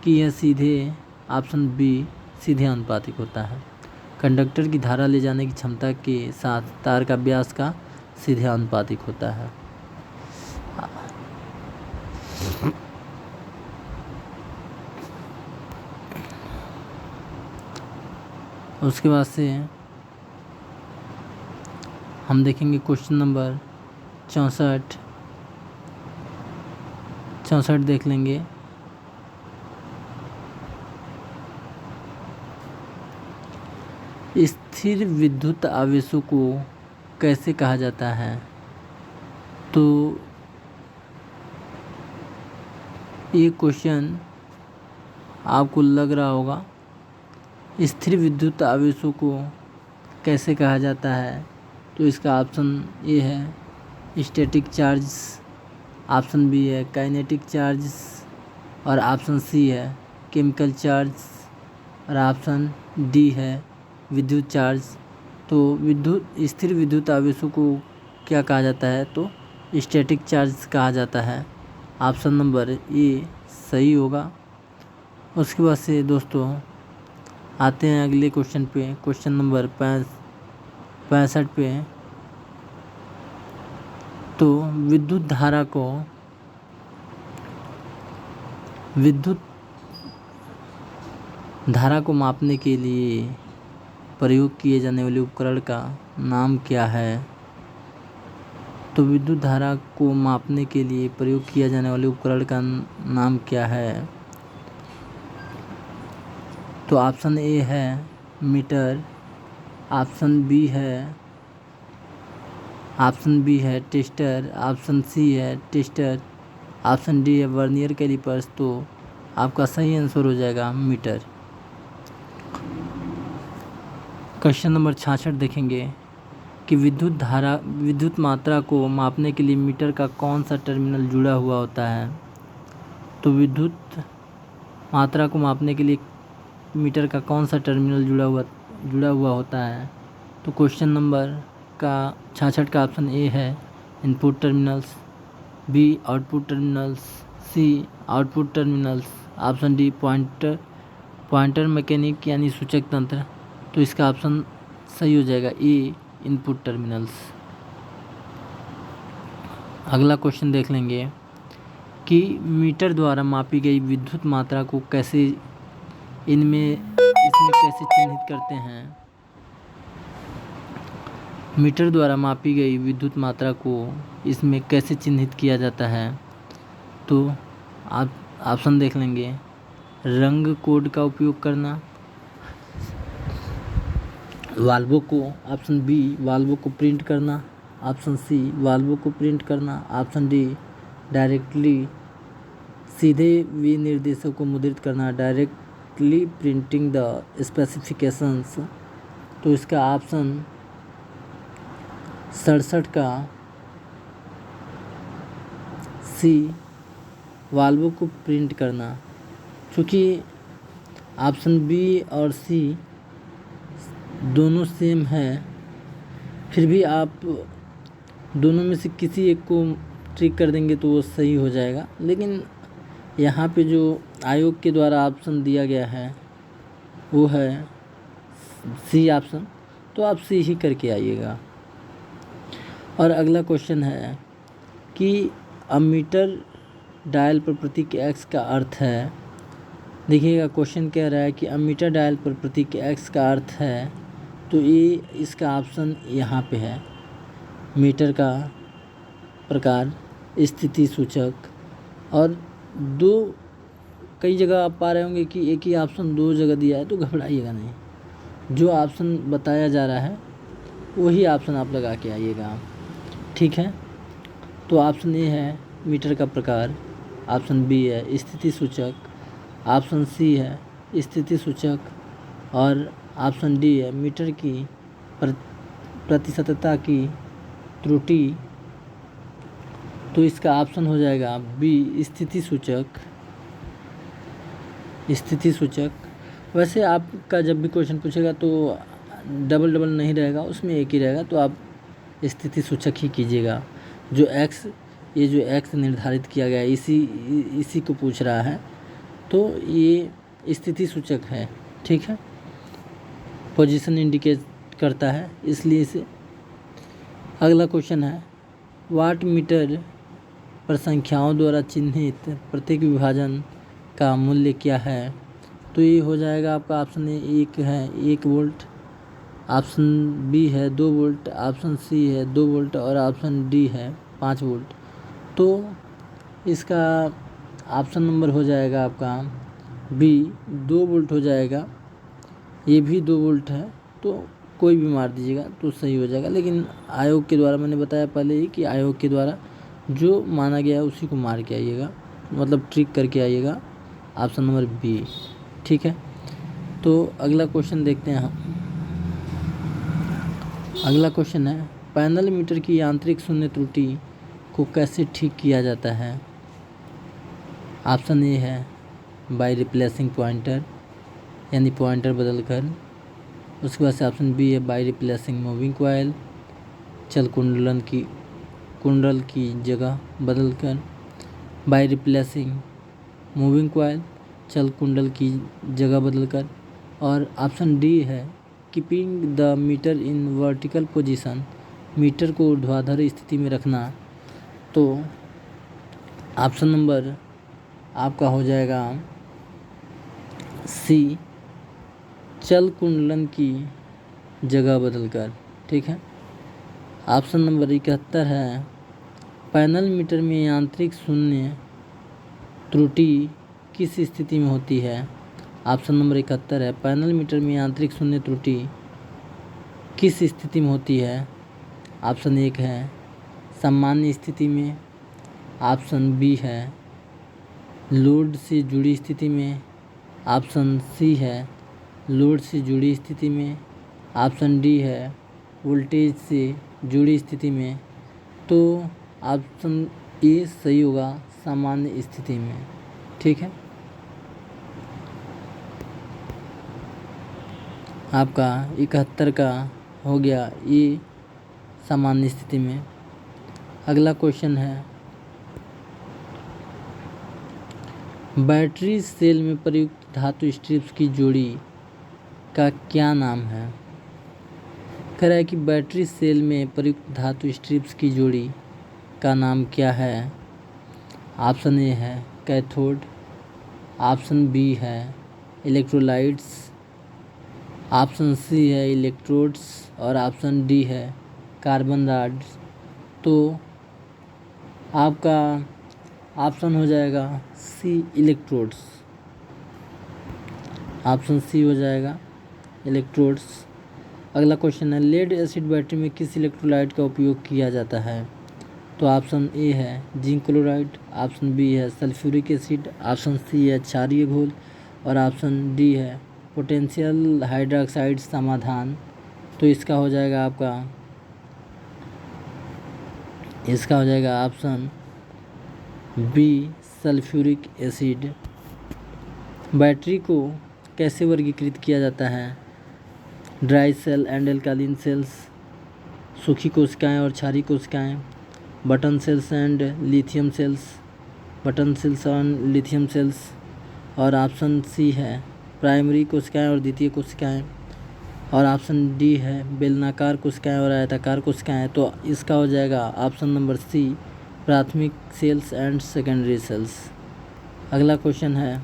कि यह सीधे ऑप्शन बी सीधे आनुपातिक होता है। कंडक्टर की धारा ले जाने की क्षमता के साथ तार का व्यास का सीधे आनुपातिक होता है। उसके बाद से हम देखेंगे क्वेश्चन नंबर 64 देख लेंगे। स्थिर विद्युत आवेशों को कैसे कहा जाता है? तो ये क्वेश्चन आपको लग रहा होगा, स्थिर विद्युत आवेशों को कैसे कहा जाता है? तो इसका ऑप्शन ए है स्टैटिक चार्ज, ऑप्शन बी है काइनेटिक चार्ज और ऑप्शन सी है केमिकल चार्ज और ऑप्शन डी है विद्युत चार्ज। तो स्थिर विद्युत आवेशों को क्या कहा जाता है? तो स्टैटिक चार्ज कहा जाता है। ऑप्शन नंबर ए सही होगा। उसके बाद से दोस्तों आते हैं अगले क्वेश्चन पे, क्वेश्चन नंबर 65 पे। तो विद्युत धारा को मापने के लिए प्रयोग किए जाने वाले उपकरण का नाम क्या है? तो विद्युत धारा को मापने के लिए प्रयोग किया जाने वाले उपकरण का नाम क्या है? तो ऑप्शन ए है मीटर, ऑप्शन बी है टेस्टर, ऑप्शन सी है टेस्टर, ऑप्शन डी है वर्नियर कैलिपर्स। तो आपका सही आंसर हो जाएगा मीटर। क्वेश्चन नंबर 66 देखेंगे कि विद्युत मात्रा को मापने के लिए मीटर का कौन सा टर्मिनल जुड़ा हुआ होता है? तो विद्युत मात्रा को मापने के लिए मीटर का कौन सा टर्मिनल जुड़ा हुआ होता है? तो क्वेश्चन नंबर 66 का ऑप्शन ए है input terminals, B output terminals, C output terminals, option D pointer mechanic यानी सूचक तंत्र। तो इसका ऑप्शन सही हो जाएगा ए इनपुट टर्मिनल्स। अगला क्वेश्चन देख लेंगे कि मीटर द्वारा मापी गई विद्युत मात्रा को इसमें कैसे चिन्हित करते हैं? मीटर द्वारा मापी गई विद्युत मात्रा को इसमें कैसे चिन्हित किया जाता है? तो आप ऑप्शन देख लेंगे, रंग कोड का उपयोग करना, वाल्वों को, ऑप्शन बी वाल्वों को प्रिंट करना, ऑप्शन सी वाल्वों को प्रिंट करना, ऑप्शन डी डायरेक्टली सीधे विनिर्देशों को मुद्रित करना, डायरेक्टली प्रिंटिंग द स्पेसिफिकेशंस। तो इसका ऑप्शन 67 का सी वाल्वों को प्रिंट करना। चूँकि ऑप्शन बी और सी दोनों सेम है, फिर भी आप दोनों में से किसी एक को ट्रिक कर देंगे तो वो सही हो जाएगा। लेकिन यहाँ पे जो आयोग के द्वारा ऑप्शन दिया गया है वो है सी ऑप्शन, तो आप सी ही करके आइएगा। और अगला क्वेश्चन है कि अमीटर डायल पर प्रतीक एक्स का अर्थ है। देखिएगा क्वेश्चन कह रहा है कि अमीटर डायल पर प्रतीक एक्स का अर्थ है, तो ये इसका ऑप्शन यहाँ पे है मीटर का प्रकार, स्थिति सूचक। और कई जगह आप पा रहे होंगे कि एक ही ऑप्शन 2 जगह दिया है, तो घबराइएगा नहीं, जो ऑप्शन बताया जा रहा है वही ऑप्शन आप लगा के आइएगा, ठीक है। तो ऑप्शन ए है मीटर का प्रकार, ऑप्शन बी है स्थिति सूचक, ऑप्शन सी है स्थिति सूचक, और ऑप्शन डी है मीटर की प्रतिशतता की त्रुटि। तो इसका ऑप्शन हो जाएगा बी स्थिति सूचक। वैसे आपका जब भी क्वेश्चन पूछेगा तो डबल नहीं रहेगा, उसमें एक ही रहेगा, तो आप स्थिति सूचक ही कीजिएगा। जो एक्स निर्धारित किया गया है इसी को पूछ रहा है, तो ये स्थिति सूचक है, ठीक है, पोजीशन इंडिकेट करता है, इसलिए इसे। अगला क्वेश्चन है वाट मीटर पर संख्याओं द्वारा चिन्हित प्रत्येक विभाजन का मूल्य क्या है? तो ये हो जाएगा आपका option A 1 volt, option B है 2 वोल्ट, ऑप्शन सी है 2 वोल्ट और ऑप्शन डी है 5 वोल्ट। तो इसका ऑप्शन नंबर हो जाएगा आपका बी 2 वोल्ट हो जाएगा। ये भी 2 वोल्ट है, तो कोई भी मार दीजिएगा तो सही हो जाएगा। लेकिन आयोग के द्वारा, मैंने बताया पहले ही कि आयोग के द्वारा जो माना गया है उसी को मार के आइएगा, मतलब ट्रिक करके आइएगा, ऑप्शन नंबर बी, ठीक है। तो अगला क्वेश्चन देखते हैं हम। अगला क्वेश्चन है पैनल मीटर की यांत्रिक शून्य त्रुटि को कैसे ठीक किया जाता है? ऑप्शन ए है बाय रिप्लेसिंग पॉइंटर, यानी पॉइंटर बदल कर। उसके बाद से ऑप्शन बी है बाय रिप्लेसिंग मूविंग कॉइल, चल कुंडल की जगह बदल कर। बाय रिप्लेसिंग मूविंग कॉइल, चल कुंडल की जगह बदल कर। और ऑप्शन डी है keeping the meter in vertical position, meter को ऊर्ध्वाधर स्थिति में रखना। तो ऑप्शन नंबर आपका हो जाएगा सी, चल कुंडलन की जगह बदलकर। ठीक है। ऑप्शन नंबर 71 है, पैनल मीटर में यांत्रिक शून्य त्रुटि किस स्थिति में होती है। ऑप्शन नंबर 71 है, पैनल मीटर में यांत्रिक शून्य त्रुटि किस स्थिति में होती है। ऑप्शन 1 है, सामान्य स्थिति में। ऑप्शन बी है, लोड से जुड़ी स्थिति में। ऑप्शन सी है, लोड से जुड़ी स्थिति में। ऑप्शन डी है, वोल्टेज से जुड़ी स्थिति में। तो ऑप्शन ए सही होगा, सामान्य स्थिति में। ठीक है। आपका 71 का हो गया ये सामान्य स्थिति में। अगला क्वेश्चन है, बैटरी सेल में प्रयुक्त धातु स्ट्रिप्स की जोड़ी का क्या नाम है। कह रहा है कि बैटरी सेल में प्रयुक्त धातु स्ट्रिप्स की जोड़ी का नाम क्या है। ऑप्शन ए है कैथोड। ऑप्शन बी है इलेक्ट्रोलाइट्स। ऑप्शन सी है इलेक्ट्रोड्स और ऑप्शन डी है कार्बन रॉड्स। तो आपका ऑप्शन हो जाएगा सी, इलेक्ट्रोड्स। ऑप्शन सी हो जाएगा इलेक्ट्रोड्स। अगला क्वेश्चन है, लेड एसिड बैटरी में किस इलेक्ट्रोलाइट का उपयोग किया जाता है। तो ऑप्शन ए है जिंक क्लोराइड। ऑप्शन बी है सल्फ्यूरिक एसिड। ऑप्शन सी है क्षारीय घोल और ऑप्शन डी है पोटेंशियल हाइड्रोक्साइड समाधान। तो इसका हो जाएगा option B, sulphuric acid. Battery को कैसे वर्गीकृत किया जाता है। Dry cell and alkaline cells, सूखी कोशिकाएं और क्षारीय कोशिकाएं, button cells and lithium cells. और ऑप्शन सी है प्राइमरी कोशिकाएं और द्वितीय कोशिकाएं। और ऑप्शन डी है बेलनाकार कोशिकाएं और आयताकार कोशिकाएं। तो इसका हो जाएगा ऑप्शन नंबर सी, प्राथमिक सेल्स एंड सेकेंडरी सेल्स। अगला क्वेश्चन है,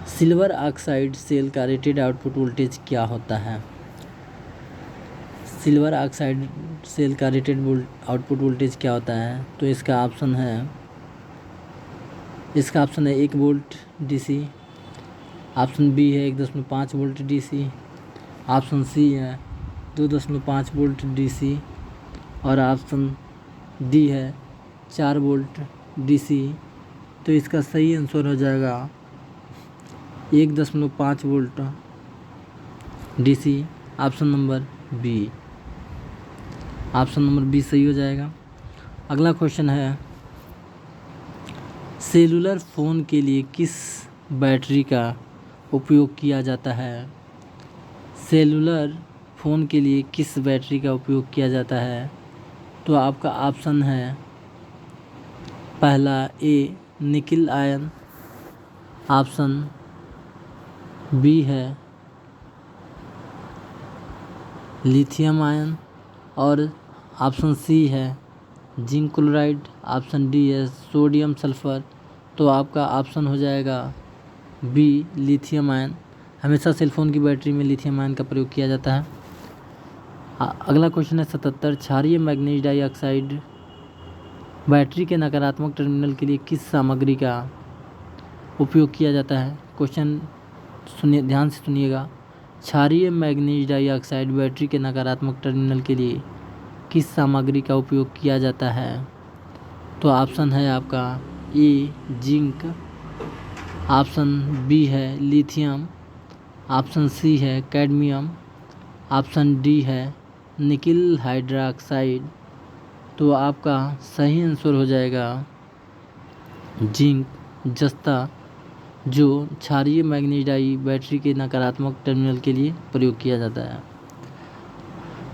सिल्वर ऑक्साइड सेल का रेटेड आउटपुट वोल्टेज क्या होता है। सिल्वर ऑक्साइड सेल का रेटेड आउटपुट वोल्टेज क्या होता है। तो इसका ऑप्शन है 1 वोल्ट डीसी। ऑप्शन बी है 1.5 वोल्ट डीसी। ऑप्शन सी है 2.5 वोल्ट डीसी और ऑप्शन डी है 4 वोल्ट डीसी। तो इसका सही आंसर हो जाएगा 1.5 volt DC. Option number B. Option number B सही हो जाएगा। अगला क्वेश्चन है, सेलुलर फ़ोन के लिए किस बैटरी का उपयोग किया जाता है। सेलुलर फ़ोन के लिए किस बैटरी का उपयोग किया जाता है। तो आपका ऑप्शन है पहला ए, निकिल आयन। ऑप्शन बी है लिथियम आयन और ऑप्शन सी है जिंक क्लोराइड। ऑप्शन डी है सोडियम सल्फर। तो आपका ऑप्शन हो जाएगा बी, लिथियम आयन। हमेशा सेलफोन की बैटरी में लिथियम आयन का प्रयोग किया जाता है। अगला क्वेश्चन है 77, क्षारीय मैग्नीज डाइऑक्साइड बैटरी के नकारात्मक टर्मिनल के लिए किस सामग्री का उपयोग किया जाता है। क्वेश्चन सुनिए, ध्यान से सुनिएगा। क्षारीय मैग्नीज डाइऑक्साइड बैटरी के नकारात्मक टर्मिनल के लिए किस सामग्री का उपयोग किया जाता है। तो ऑप्शन है आपका ए, जिंक। ऑप्शन बी है लिथियम। ऑप्शन सी है कैडमियम। ऑप्शन डी है निकिल हाइड्रोक्साइड। तो आपका सही आंसर हो जाएगा जिंक, जस्ता, जो क्षारीय मैग्नीज डाई बैटरी के नकारात्मक टर्मिनल के लिए प्रयोग किया जाता है।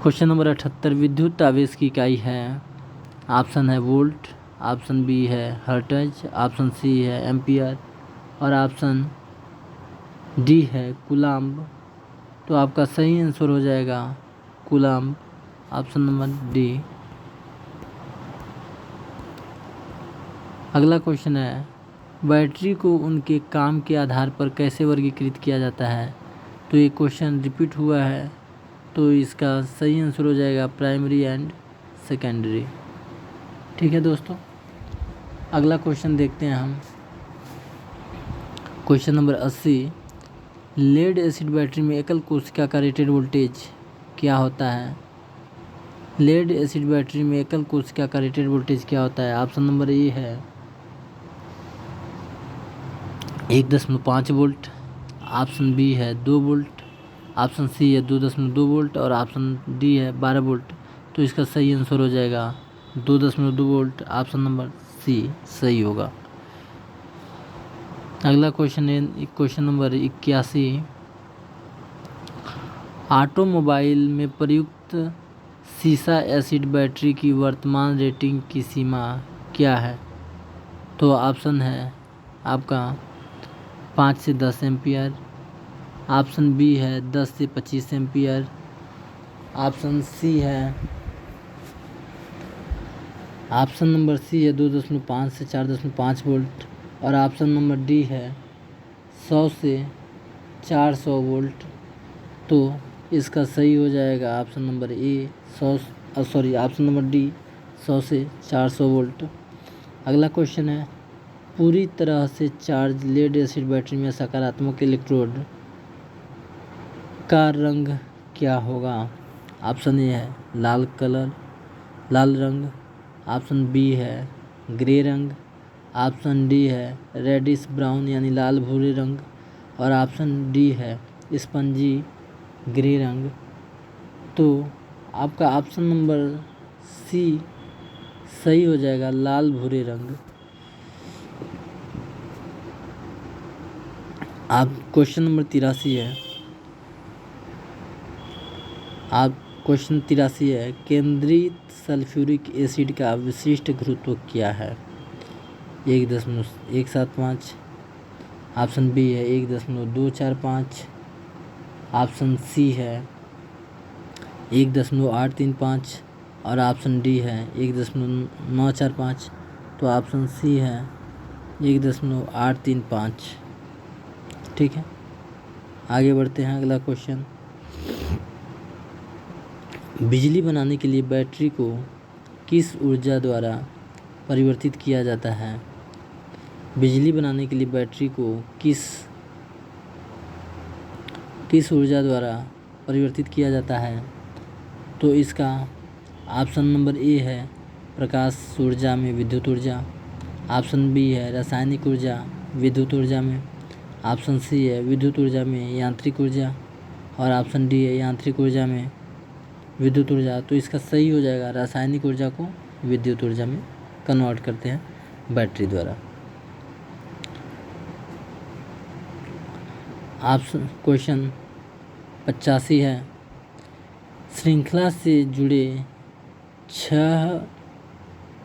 क्वेश्चन नंबर 78, विद्युत आवेश की इकाई है। ऑप्शन है वोल्ट। ऑप्शन बी है हर्ट्ज। ऑप्शन सी है एम्पियर और ऑप्शन डी है कूलम्ब। तो आपका सही आंसर हो जाएगा कूलम्ब, ऑप्शन नंबर डी। अगला क्वेश्चन है, बैटरी को उनके काम के आधार पर कैसे वर्गीकृत किया जाता है। तो ये क्वेश्चन रिपीट हुआ है, तो इसका सही आंसर हो जाएगा प्राइमरी एंड सेकेंडरी। ठीक है दोस्तों, अगला क्वेश्चन देखते हैं हम। Question number 80, lead acid battery में एकल कोशिका का रेटेड वोल्टेज क्या होता है। लेड एसिड बैटरी में एकल कोशिका का रेटेड वोल्टेज क्या होता है। ऑप्शन नंबर ए है 1.5 वोल्ट, ऑप्शन बी है 2 वोल्ट, ऑप्शन सी है 2.2 वोल्ट और ऑप्शन डी है 12 वोल्ट। तो इसका सही आंसर हो जाएगा 2.2 वोल्ट। ऑप्शन नंबर सी सही होगा। अगला क्वेश्चन है क्वेश्चन नंबर 81, ऑटोमोबाइल में प्रयुक्त सीसा एसिड बैटरी की वर्तमान रेटिंग की सीमा क्या है। तो ऑप्शन है आपका 5 से 10 एम्पियर, ऑप्शन बी है 10 से 25 एम्पियर, ऑप्शन सी है ऑप्शन नंबर सी है 2.5 से 4.5 वोल्ट और ऑप्शन नंबर डी है 100 से 400 वोल्ट। तो इसका सही हो जाएगा option number A option number D 100 से 400 वोल्ट। अगला क्वेश्चन है, पूरी तरह से चार्ज लेड एसिड बैटरी में सकारात्मक इलेक्ट्रोड का रंग क्या होगा। ऑप्शन ए है लाल रंग, ऑप्शन बी है ग्रे रंग, ऑप्शन डी है रेडिश ब्राउन यानी लाल भूरे रंग और ऑप्शन डी है स्पंजी ग्रे रंग। तो आपका ऑप्शन नंबर सी सही हो जाएगा लाल भूरे रंग। आप क्वेश्चन नंबर 83 है, क्वेश्चन 83 है, केंद्रित सल्फ्यूरिक एसिड का विशिष्ट घनत्व क्या है। 1.175, ऑप्शन बी है 1.245, ऑप्शन सी है 1.835 और ऑप्शन डी है 1.945। तो ऑप्शन सी है 1.835। ठीक है, आगे बढ़ते हैं। अगला क्वेश्चन, बिजली बनाने के लिए बैटरी को किस ऊर्जा द्वारा परिवर्तित किया जाता है। बिजली बनाने के लिए बैटरी को किस ऊर्जा द्वारा परिवर्तित किया जाता है। तो इसका ऑप्शन नंबर ए है प्रकाश ऊर्जा में विद्युत ऊर्जा, ऑप्शन बी है रासायनिक ऊर्जा विद्युत ऊर्जा में, ऑप्शन सी है विद्युत ऊर्जा में यांत्रिक ऊर्जा और ऑप्शन डी है यांत्रिक ऊर्जा में विद्युत ऊर्जा। तो इसका सही हो जाएगा रासायनिक ऊर्जा को विद्युत ऊर्जा में कन्वर्ट करते हैं बैटरी द्वारा। ऑप्शन क्वेश्चन 85 है, श्रृंखला से जुड़े 6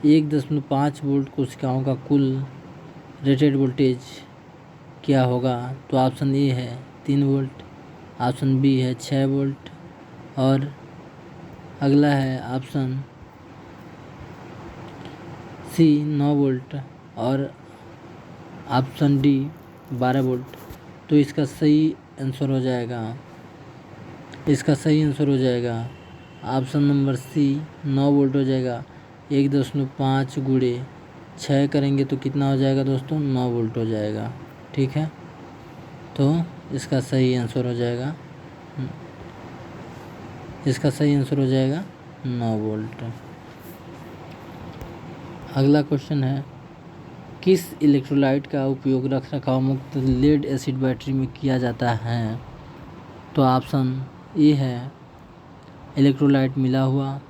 1.5 वोल्ट कोशिकाओं का कुल रेटेड वोल्टेज क्या होगा। तो ऑप्शन ए है 3 वोल्ट, ऑप्शन बी है 6 वोल्ट और अगला है ऑप्शन सी 9 वोल्ट और ऑप्शन डी 12 वोल्ट। तो इसका सही आंसर हो जाएगा ऑप्शन नंबर सी 9 वोल्ट हो जाएगा। 1.5 गुणे 6 करेंगे तो कितना हो जाएगा दोस्तों, 9 वोल्ट हो जाएगा। ठीक है, तो इसका सही आंसर हो जाएगा 9 वोल्ट। अगला क्वेश्चन है, किस इलेक्ट्रोलाइट का उपयोग रखरखाव मुक्त लेड एसिड बैटरी में किया जाता है। तो ऑप्शन ए है इलेक्ट्रोलाइट मिला हुआ,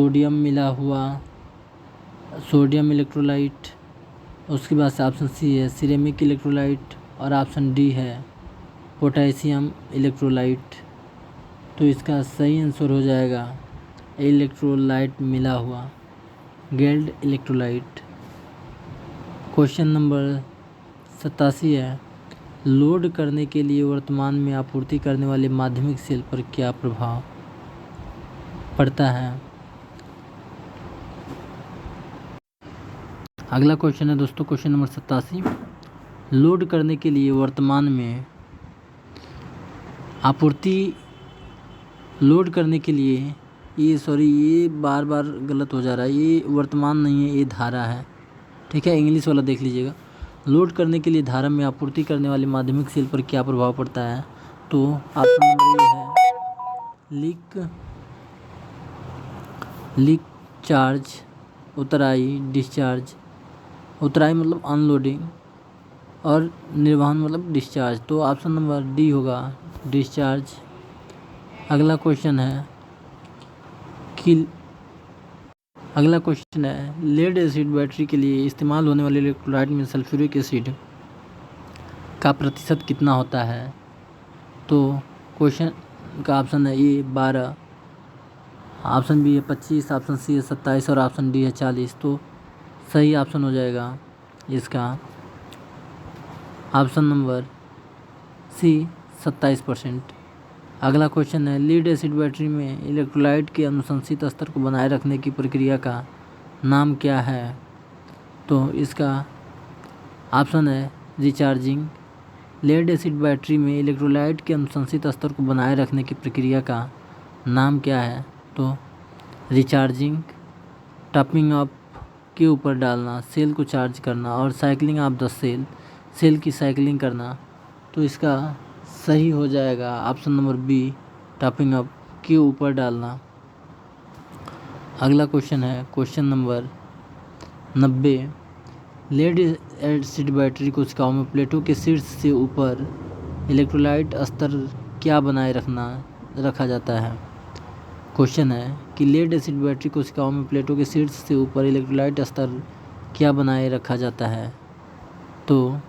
सोडियम इलेक्ट्रोलाइट, उसके बाद से ऑप्शन सी है सिरेमिक इलेक्ट्रोलाइट और ऑप्शन डी है पोटेशियम इलेक्ट्रोलाइट। तो इसका सही आंसर हो जाएगा इलेक्ट्रोलाइट मिला हुआ गैल्ड इलेक्ट्रोलाइट। क्वेश्चन नंबर 87 है, लोड करने के लिए वर्तमान में आपूर्ति करने वाले माध्यमिक सेल पर क्या प्रभाव पड़ता है। अगला क्वेश्चन है दोस्तों क्वेश्चन नंबर 87। लोड करने के लिए वर्तमान में आपूर्ति लोड करने के लिए ये बार बार गलत हो जा रहा है, ये वर्तमान नहीं है, ये धारा है। ठीक है, इंग्लिश वाला देख लीजिएगा। लोड करने के लिए धारा में आपूर्ति करने वाली माध्यमिक सेल पर क्या प्रभाव पड़ता है? तो ऑप्शन नंबर ए है लीक चार्ज, उतराई डिस्चार्ज। उतराई मतलब अनलोडिंग और निर्वहन मतलब डिस्चार्ज, तो ऑप्शन नंबर डी होगा डिस्चार्ज। अगला क्वेश्चन है लेड एसिड बैटरी के लिए इस्तेमाल होने वाले इलेक्ट्रोलाइट में सल्फ्यूरिक एसिड का प्रतिशत कितना होता है? तो क्वेश्चन का ऑप्शन है ए 12, ऑप्शन बी है 25, ऑप्शन सी है 27 और ऑप्शन डी है 40। तो सही ऑप्शन हो जाएगा इसका ऑप्शन नंबर सी 27%। अगला क्वेश्चन है लीड एसिड बैटरी में इलेक्ट्रोलाइट के अनुशंसित स्तर को बनाए रखने की प्रक्रिया का नाम क्या है? तो इसका ऑप्शन है रिचार्जिंग। लेड एसिड बैटरी में इलेक्ट्रोलाइट के अनुशंसित स्तर को बनाए रखने की प्रक्रिया का नाम क्या है? तो रिचार्जिंग। टॉपिंग अप के ऊपर डालना, सेल को चार्ज करना और साइकिलिंग ऑफ द सेल की साइकिलिंग करना। तो इसका सही हो जाएगा option number B topping up के ऊपर डालना। अगला क्वेश्चन है question number 90। Lead acid battery कोशिकाओं में प्लेटों के शीर्ष से ऊपर इलेक्ट्रोलाइट स्तर क्या बनाए रखा जाता है? क्वेश्चन है कि लेड एसिड बैटरी कोशिकाओं में प्लेटों के शीर्ष से ऊपर इलेक्ट्रोलाइट स्तर क्या बनाए रखा जाता है? तो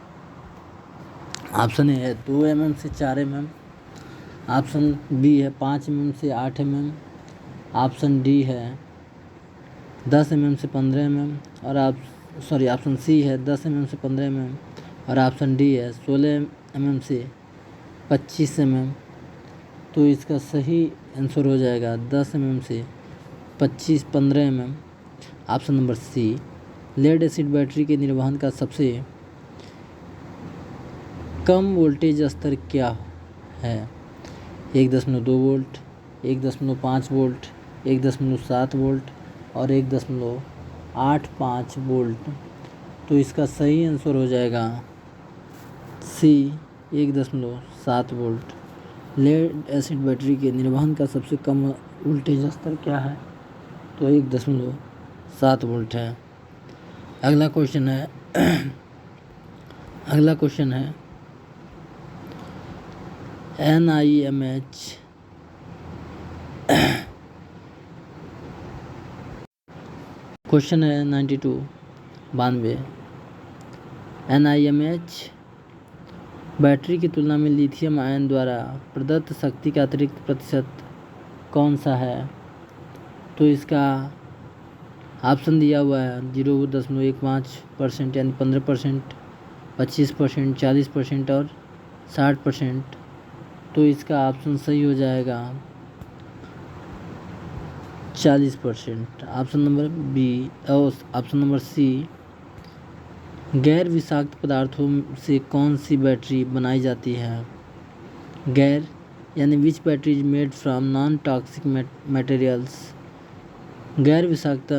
ऑप्शन ए है 2 mm से 4 mm, ऑप्शन बी है 5 mm से 8 mm, ऑप्शन डी है 10 mm से 15 mm और ऑप्शन सी है 10 mm से 15 mm और ऑप्शन डी है 16 mm से 25 mm। तो इसका सही आंसर हो जाएगा 10 mm से 15 mm, option number C. Lead acid battery के निर्वहन का सबसे कम वोल्टेज स्तर क्या है? 1.2 वोल्ट, 1.5 वोल्ट, 1.7 वोल्ट और 1.85 वोल्ट। तो इसका सही आंसर हो जाएगा सी 1.7 वोल्ट। लेड एसिड बैटरी के निर्वहन का सबसे कम वोल्टेज स्तर क्या है? तो 1.7 वोल्ट है। अगला क्वेश्चन है NIMH क्वेश्चन है 92। NIMH बैटरी की तुलना में लिथियम आयन द्वारा प्रदत्त शक्ति का अतिरिक्त प्रतिशत कौन सा है? तो इसका ऑप्शन दिया हुआ है 0.15% यानी 15%, 25%, 40% और 60%। तो इसका ऑप्शन सही हो जाएगा 40%, ऑप्शन नंबर बी और ऑप्शन नंबर सी। गैर विषाक्त पदार्थों से कौन सी बैटरी बनाई जाती है? गैर यानी which battery is made from non toxic materials. गैर विषाक्त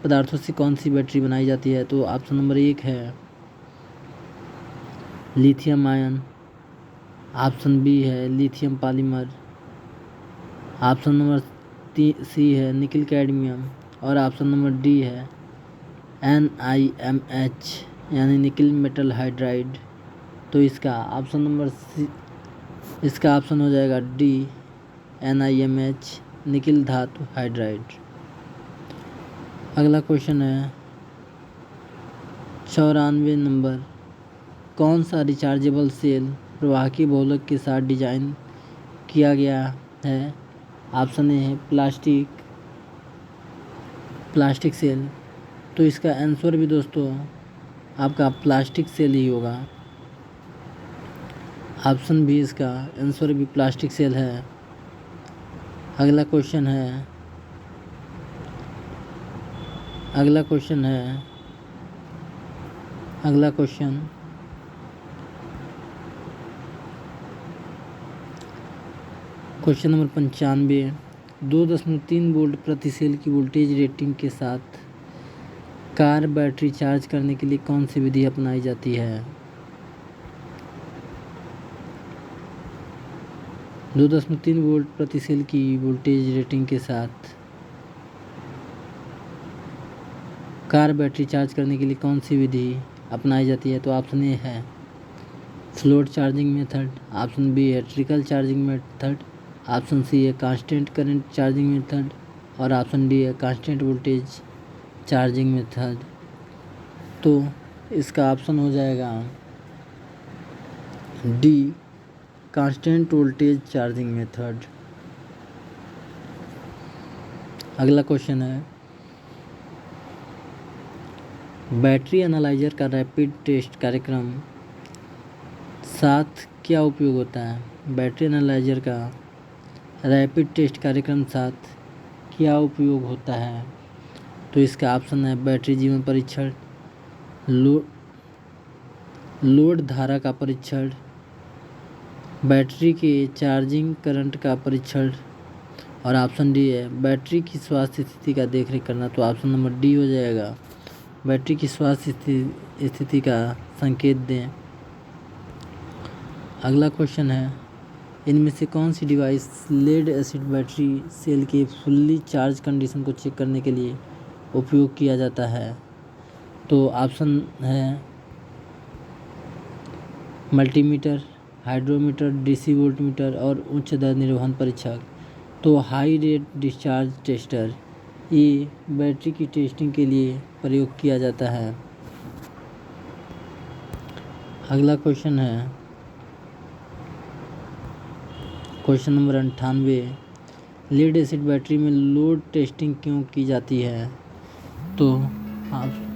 पदार्थों से कौन सी बैटरी बनाई जाती है? तो ऑप्शन नंबर 1 है लिथियम आयन, ऑप्शन बी है lithium polymer, option number C है निकल कैडमियम और ऑप्शन नंबर डी है NIMH यानी निकल मेटल हाइड्राइड। तो इसका ऑप्शन नंबर सी, इसका ऑप्शन हो जाएगा डी NIMH निकल धातु हाइड्राइड। अगला क्वेश्चन है 94 नंबर। कौन सा रिचार्जेबल सेल प्रवाहकीय बहुलक के साथ डिजाइन किया गया है? ऑप्शन ए है प्लास्टिक सेल। तो इसका आंसर भी दोस्तों आपका प्लास्टिक सेल ही होगा। ऑप्शन बी इसका आंसर भी प्लास्टिक सेल है। अगला क्वेश्चन है अगला क्वेश्चन, क्वेश्चन नंबर 95, 2.3 वोल्ट प्रति सेल की वोल्टेज रेटिंग के साथ कार बैटरी चार्ज करने के लिए कौन सी विधि अपनाई जाती है? 2.3 वोल्ट प्रति सेल की वोल्टेज रेटिंग के साथ कार बैटरी चार्ज करने के लिए कौन सी विधि अपनाई जाती है? तो ऑप्शन ए है float charging method, option B है trickle charging method, option C है कांस्टेंट करंट चार्जिंग मेथड और ऑप्शन डी है कांस्टेंट वोल्टेज चार्जिंग मेथड। तो इसका ऑप्शन हो जाएगा D, constant voltage charging method. अगला क्वेश्चन है, बैटरी एनालाइजर का रैपिड टेस्ट कार्यक्रम साथ क्या उपयोग होता है? बैटरी एनालाइजर का रैपिड टेस्ट कार्यक्रम साथ क्या उपयोग होता है? तो इसका ऑप्शन है बैटरी जीवन परीक्षण, लोड धारा का परीक्षण, बैटरी के चार्जिंग करंट का परीक्षण और ऑप्शन डी है बैटरी की स्वास्थ्य स्थिति का देखरेख करना। तो ऑप्शन नंबर डी हो जाएगा, बैटरी की स्वास्थ्य स्थिति का संकेत दें। अगला क्वेश्चन है, इनमें से कौन सी device lead acid battery cell के फुल्ली चार्ज कंडीशन को चेक करने के लिए उपयोग किया जाता है? तो ऑप्शन है मल्टीमीटर, हाइड्रोमीटर, डीसी वोल्टमीटर और उच्च दर निर्वहन परीक्षक। तो हाई रेट डिस्चार्ज टेस्टर ये बैटरी की टेस्टिंग के लिए प्रयोग किया जाता है। अगला क्वेश्चन है question number 98, lead acid battery में लोड टेस्टिंग क्यों की जाती है? तो आप